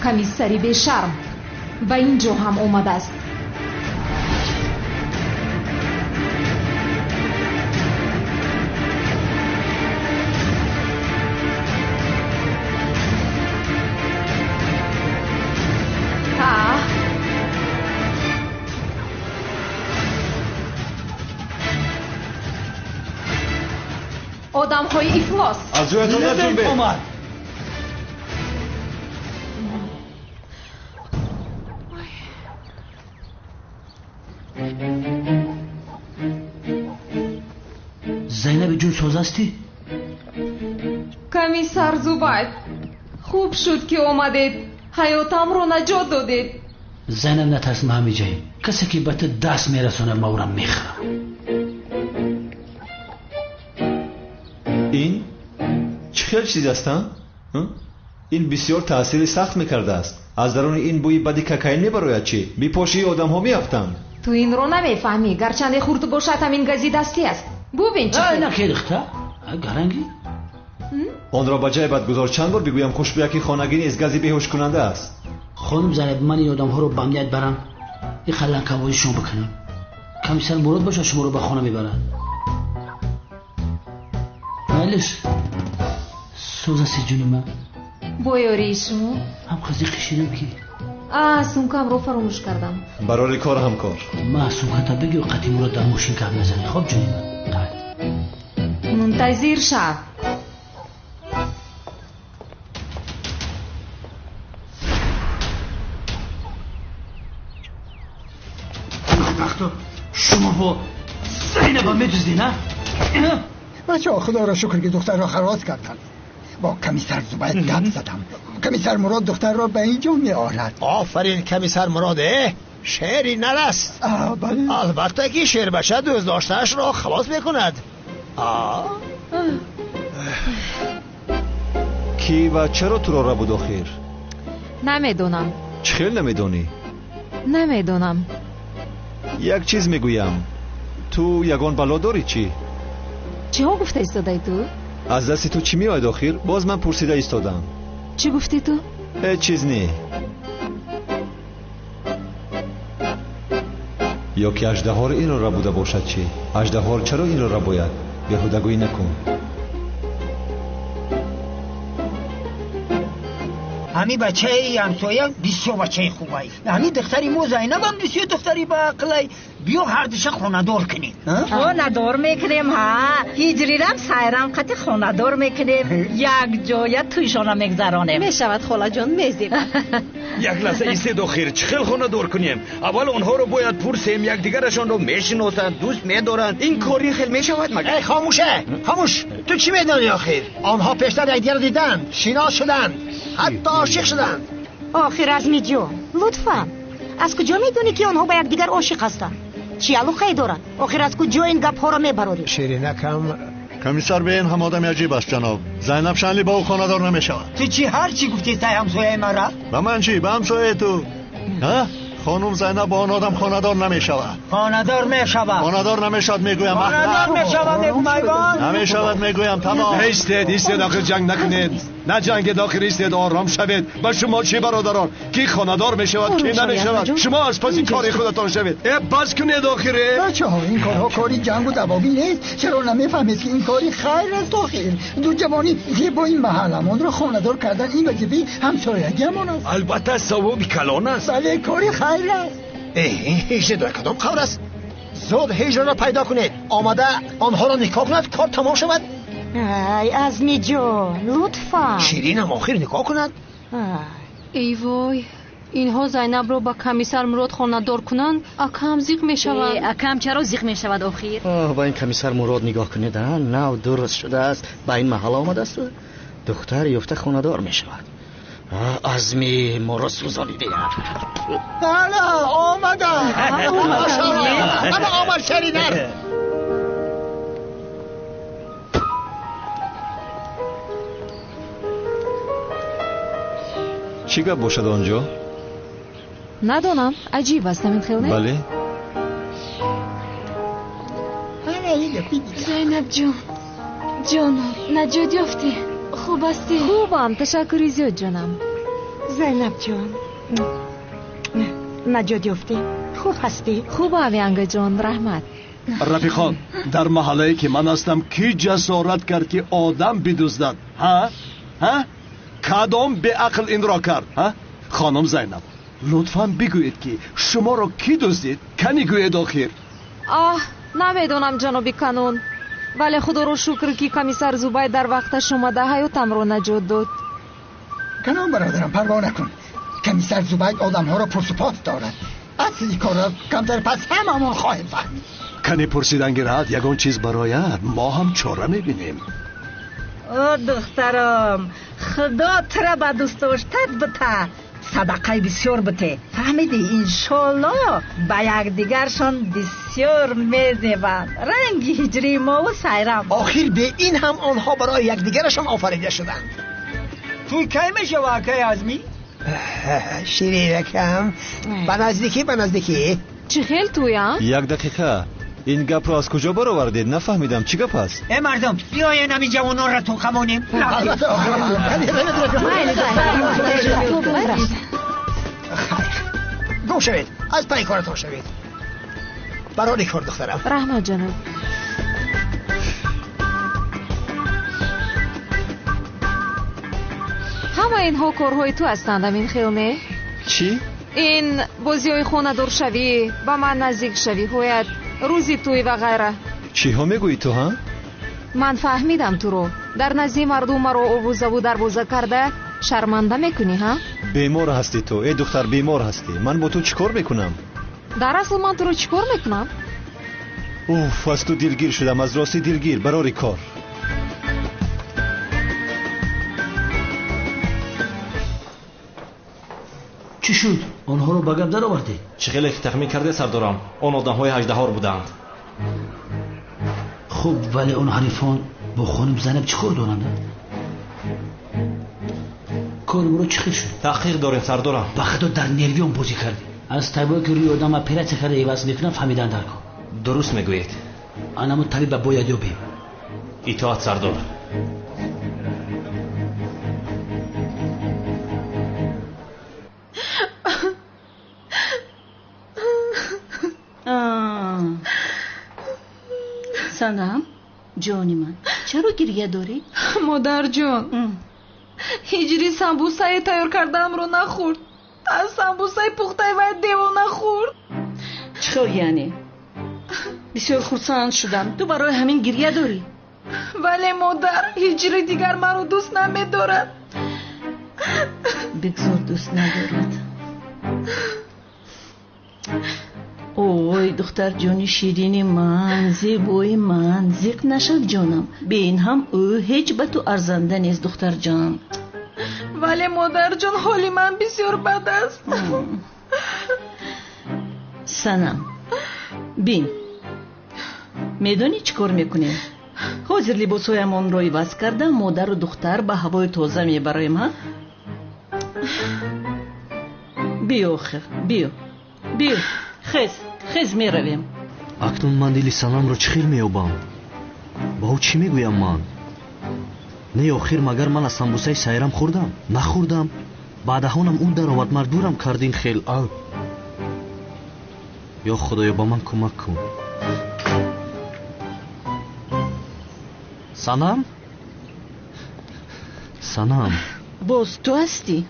S1: комиссари бешарм ба ин ҷо ҳам омадааст. одамҳои ифлос
S2: аз ҷоятон наҷунбед.
S5: зайнаби ҷун созасти?
S1: комиссар зубайд, хуб шуд ки омадед, ҳаётамро наҷот додед.
S5: зайнаб натарс, ма ҳамиҷаем. касе ки ба ту даст мерасонад ма ӯро мехӯрам.
S2: ин чӣ хел чиз аст? ин бисёр таъсири сахт мекардааст. аз даруни ин бӯи бади кокаин мебарояд. чӣ бипошии одамҳо меафтанд?
S1: ту инро намефаҳмӣ. гарчанде хурд бошад ҳамин гази дастӣ аст. бубин чӣ
S5: накедихта гаранги
S2: онро ба ҷай бад гузор. чанд бор бигӯям хушбӯяки хонагӣ нест гази беҳушкунанда аст.
S5: хонум Зайнаб, ман ин одамҳоро ба амният барам, ин қалланкавоишон бикунем. комиссар Мурод бошад шуморо ба хона мебарад. майлиш сӯзаси ҷуни ман.
S1: бо ёрии шумо
S5: ҳам қизи қишидам ки
S1: сумкамро фаромӯш кардам.
S2: барори кор ҳамкор.
S5: ма сумката бигӯ қати Мурод дар мошин кап назани. хоб ҷуни ман
S1: мунтазир шав.
S5: شما با زینب میدوزدین ها؟
S12: بچه ها خدا را شکر که دختر را خلاص کردن. با کمیسر زبید گپ زدم. کمیسر مراد دختر را به اینجا می آورد.
S19: آفرین کمیسر مراده، شعری نرست.
S12: بله.
S19: البته که شعر بشه دزداشتهاش را خلاص میکند.
S2: کی و چرا تو را بود آخر؟
S1: نمیدونم.
S2: چه خیلی نمیدونی؟
S1: نمیدونم.
S2: یک چیز میگویم. تو یگان بلا داری چی؟
S1: چی ها گفته ایستاده تو؟
S2: از دست تو چی میآید آخر؟ باز من پرسیده ایستادم.
S1: چی گفتی تو؟
S2: هیچ چیز نی. یا که اژدها این را بوده باشد چی؟ اژدها چرا این را باید؟ بیهودگویی نکن.
S12: همی بچه ای همسایه بسیار بچه خوبه. همی دختری مو زینب هم بسیار دختری با عقله. بیا هر دشه خاندار کنیم.
S9: خاندار میکنیم ها. هجریرم سایرم قطع خاندار میکنیم. یک جای تویشان میگذرانیم.
S18: میشود خاله جان میزیم.
S17: یک لحظه ایستید آخر چه خیل خاندار کنیم؟ اول اونها رو باید پرسیم یک دیگرشان رو میشناسند دوست میدارند. این کاری خیل میشود مگر؟
S19: ای خاموشه خاموش. تو چی میدانی آخر؟ آنها پیشتر یک دیگر دیدن، شناس شدند، حتی عاشق شدند.
S20: آخر عزمی جان لطفا از کجا میدونی که آنها با یک دیگر عاشق هستند؟ چی علاقه دارن؟ آخر از کجا این گپ ها را میبراری؟
S19: شیرینکم
S21: کمیسر به این هم آدم عجیب است جناب. زینب شنلی با او خانه‌دار نمیشود.
S12: تو چی هر چی گفتی سای همسایه مرا؟
S21: به من چی؟ به همسایه تو. ها؟ خانم زینب با آن آدم خانه‌دار نمیشود.
S12: خانه‌دار میشود.
S21: خانه‌دار نمیشود میگویم.
S12: خانه‌دار میشود میگویم.
S21: نمیشود میگویم تمام.
S11: ایستید آخر جنگ نکنید. نه جنگ داخل ایستید آرام شوید. با شما چی برادران؟ کی خانه‌دار میشود کی نمیشود؟ شما از پس کاری خودتان شوید. بس کنید آخره.
S12: بچه‌ها این کارها کاری جنگ و دعوایی نیست. چرا نمیفهمید که این کاری خیر است آخر؟ دو جوانی با این محلمون را خانه‌دار کردن این وظیفه همسایگیمان است.
S11: البته ثواب کلان است.
S12: بله کاری خیر است.
S19: این هیچ دو کدام خبر است. زود هجر را پیدا کنید. آمده آنها را نکاح کند کار تمام شود.
S20: ای عزمی جان لطفا.
S19: شیرین هم آخر نکاح کند.
S7: ای وای اینها زینب رو با کمیسر مراد خانه‌دار کنند اکم زیغ میشود.
S20: اکم چرا زیغ میشود آخر؟
S4: با این کمیسر مراد نگاه کنید نه درست شده است. با این محل آمده است دختر یافته خانه‌دار میشود. عزمی ما را سوزانیده.
S19: حالا آمدن. اما آمد شریدن.
S2: چی گپ باشد آنجا؟
S1: ندانم عجیب است همین خیلی.
S2: بله
S6: زینب جان جانم نجات یافتی خوب هستی؟
S1: خوبم تشکری زیاد جانم.
S20: زینب جان نجات یافتی خوب هستی؟
S1: خوبم ینگ جان رحمت.
S11: رفیقان در محله که من هستم کی جسارت کرد که آدم بدزدد؟ ها؟ کدام به عقل این را کرد؟ خانم زینب لطفاً بگویید که شما را کی دزدید؟ کنی گوید آخر.
S1: نمیدونم جنابی کانون، ولی خدا رو شکر که کمیسر زوبای در وقتش اومده حیاتم رو نجات داد.
S12: کنون برادرم پروا نکن، کمیسر زوبای آدم ها را پرسپات دارد. اصلی کار را کمتر پس هممون خواهیم فهمید.
S11: کنی پرسیدن گرد یگان چیز برایت ما هم چاره میبینیم.
S9: او دخترم خدا ترا با دوست داشتت بته، صدقه بسیار بته، فهمیدی؟ انشالله با یک دیگرشان بسیار میزیبند. رنگی هجری ما و سیرم.
S19: آخر به این هم آنها برای یک دیگرشان آفریده شدند. توی کی میشه واقعی آزمی؟ شیرینکم به نزدیکی
S1: چی خیل تویم؟
S3: یک دقیقه این گپ را از کجا برآوردید؟ نفهمیدم چی گپ است؟
S19: مردم بیاین همین جوانان را توقمونیم. گم شوید، از پای کارتان شوید. برای کار دخترم.
S1: رحمت جانم. همه اینها کارهای تو هستند این خیلی؟
S3: چی؟
S1: این بازیای خونه دور شوی، با من نزدیک شوی، هویت روزی توی و غیره.
S3: چی ها میگویی تو ها؟
S1: من فهمیدم تو رو در نزدی مردم رو اووزه و دروازه کرده شرمنده میکنی ها؟
S3: بیمار هستی تو، ای دختر بیمار هستی. من با تو چیکار میکنم؟
S1: در اصل من تو رو چیکار میکنم؟
S3: اوف از تو دلگیر شدم، از راستی دلگیر برای کار.
S5: چی شد؟ آنها رو بگم در آوردی؟
S15: چخیل تخمین کرده سردارم، آن آدم‌های اژدهار بودند.
S5: خوب ولی اون حریفان با خانم زینب چیکار دارند؟ کارم رو چی شد؟
S15: تحقیق داریم سردارم.
S5: به خدا در نرویان بازی کردی. از طبیعی که روی آدم پیرت کرده ایواز میکنم فهمیدن در کار.
S15: درست میگویید.
S5: انمو طبیب باید یابیم.
S15: اطاعت سردار.
S9: سنم جانی من چرا گریه داری؟
S6: مادر جان هجری سمبوسه تیار کردم رو نخورد، از سمبوسه پخته و دیو نخورد.
S9: چطور یعنی؟ بسیار خرسند شدم. تو برای همین گریه داری؟
S6: ولی مادر هجری دیگر من رو دوست نمیدارد.
S9: بگذار دوست ندارد. اوی دختر جانی شیرینی من، زیبای من، زیق نشد جانم. به این هم او هیچ به تو ارزنده نیست دختر جان.
S6: ولی مادر جان حالی من بسیار بد است.
S9: سنم بین میدونی چی کار میکنیم؟ حاضر لباسهایمان رو عوض کرده مادر و دختر به هوای تازه میبریم ها؟ بیا آخر بیا خیز میرویم.
S15: اکنون من دلی سنم را چخیل میابم. با او چی میگویم من؟ نه آخر مگر من از سمبوسه سیرم خوردم؟ نخوردم. بعدهانم اون در آمد مردورم کردین خیل او. یا خدایا با من کمک کن. سنم
S9: باز تو هستی؟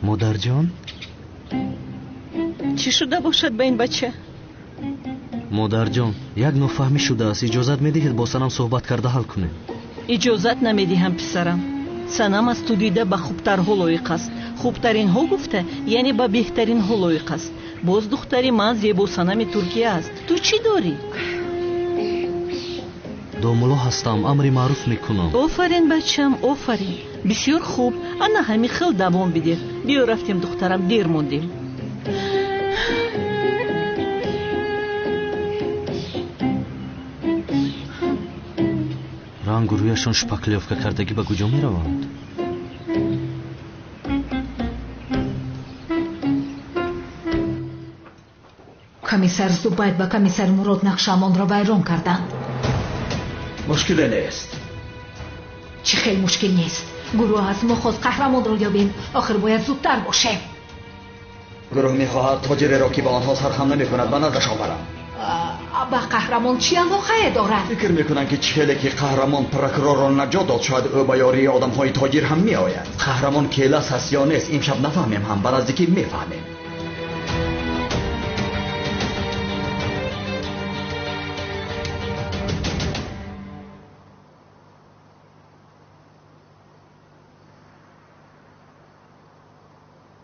S15: مادر جان
S9: چی شده باشد به این بچه؟
S15: مادر جان یک نافهمی شده است. اجازت میدهید با سنم صحبت کرده حل کنه؟
S9: اجازت نمیدهم پسرم. سنم از تو دیده به خوبترها لایق است. خوبترین ها گفته یعنی به بهترین ها لایق است. باز دختری من زیبا سنم ترکیه است. تو چی داری؟
S15: دوملو هستم، امری معروف میکنم.
S9: آفرین بچم آفرین، بسیار خوب. انا همین خیل دوام بده. بیا رفتیم دخترم، دیر موندیم.
S15: رنگ و رویشان شپکلیافکه کردگی به کجا می روند؟
S18: کمیسر زوباید و کمیسر مراد نقشمان را ویران کردند.
S14: مشکلی نیست.
S18: چی خیلی مشکل نیست. گروه از ما خواست قهرمان رو یابیم. آخر باید زودتر باشه.
S14: گروه میخواهد تاجر را که به آنها سرهم نمیکند به نزدش آورم.
S18: به قهرمان چی علاقه دارد؟
S14: فکر میکنن که چهله که قهرمان پرکرار را نجات داد شاید او به یاری آدم های تاجر هم میآید. قهرمان کیلس هست یا نیست امشب نفهمیم هم بر نزدیکی میفهمیم.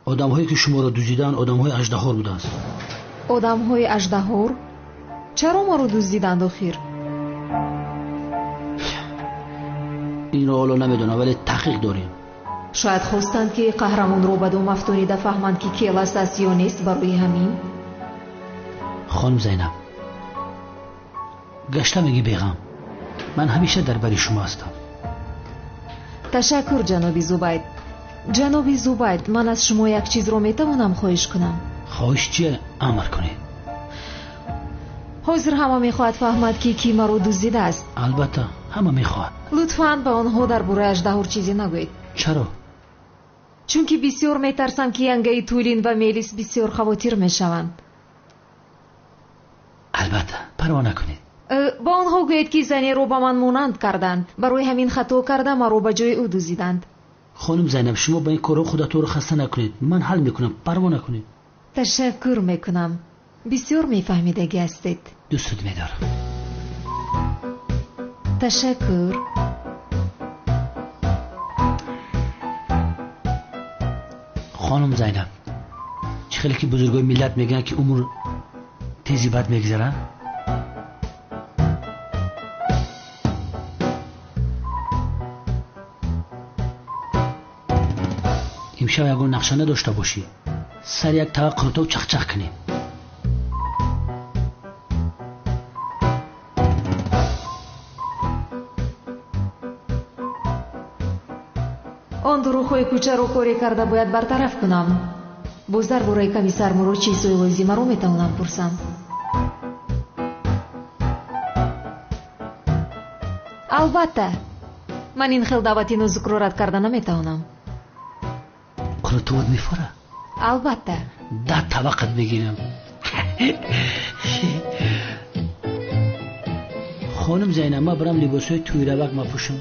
S5: آدم‌هایی که شما را دزدیدند آدم‌های اژدها بودند.
S1: آدم‌های اژدها؟ چرا ما رو دزدیدند آخر؟
S5: این را حالا نمیدونم ولی تحقیق داریم.
S1: شاید خواستند که قهرمان رو به دو مفتونیده فهمند که کیلس است یا نیست. برای همین
S5: خانم زینب گشته میگی بیغم من همیشه در بری شما هستم.
S1: تشکر جنابی زوبید. جنابی زوبید من از شما یک چیز رو میتوانم خواهش کنم؟
S5: خواهش چیه؟ امر کنید.
S1: حاضر همه میخواهد فهمد که کی ما رو دزدیده است.
S5: البته همه میخواهد.
S1: لطفاً به آنها درباره اژدها چیزی نگویید.
S5: چرا؟
S1: چون که بسیار میترسم که ینگه تولین و میلیس بسیار خواطر میشوند.
S5: البته پروا نکنید.
S1: با آنها گویید که زنی رو به من مانند کردند. برای همین خطا کرده ما رو به جای او دزدیدند.
S5: خانم زینب شما با این کارا خودتون رو خسته نکنید. من حل میکنم پروا نکنید.
S1: تشکر میکنم. بسیار میفهمیدگی هستید.
S5: دوستت میدارم.
S1: تشکر.
S5: خانم زینب چه خیلی که بزرگای ملت میگن که عمر تیزی بد میگذره. امشب اگر نقشه نداشته باشی سر یک طبق قروتا و چخ چخ کنی.
S1: آن دروغ‌های کوچه رو کاری کرده باید برطرف کنم. باز درباره کمیسر مرو چیزهای لازمه رو میتوانم پرسم. البته من این خیلی دعوتی نزدیک رو رد کرده نمیتوانم.
S5: قروتوت میفوره؟
S1: البته
S5: 10 طبقت بگیرم. خانم زینب ما برم لباسای توی روک ما پوشم.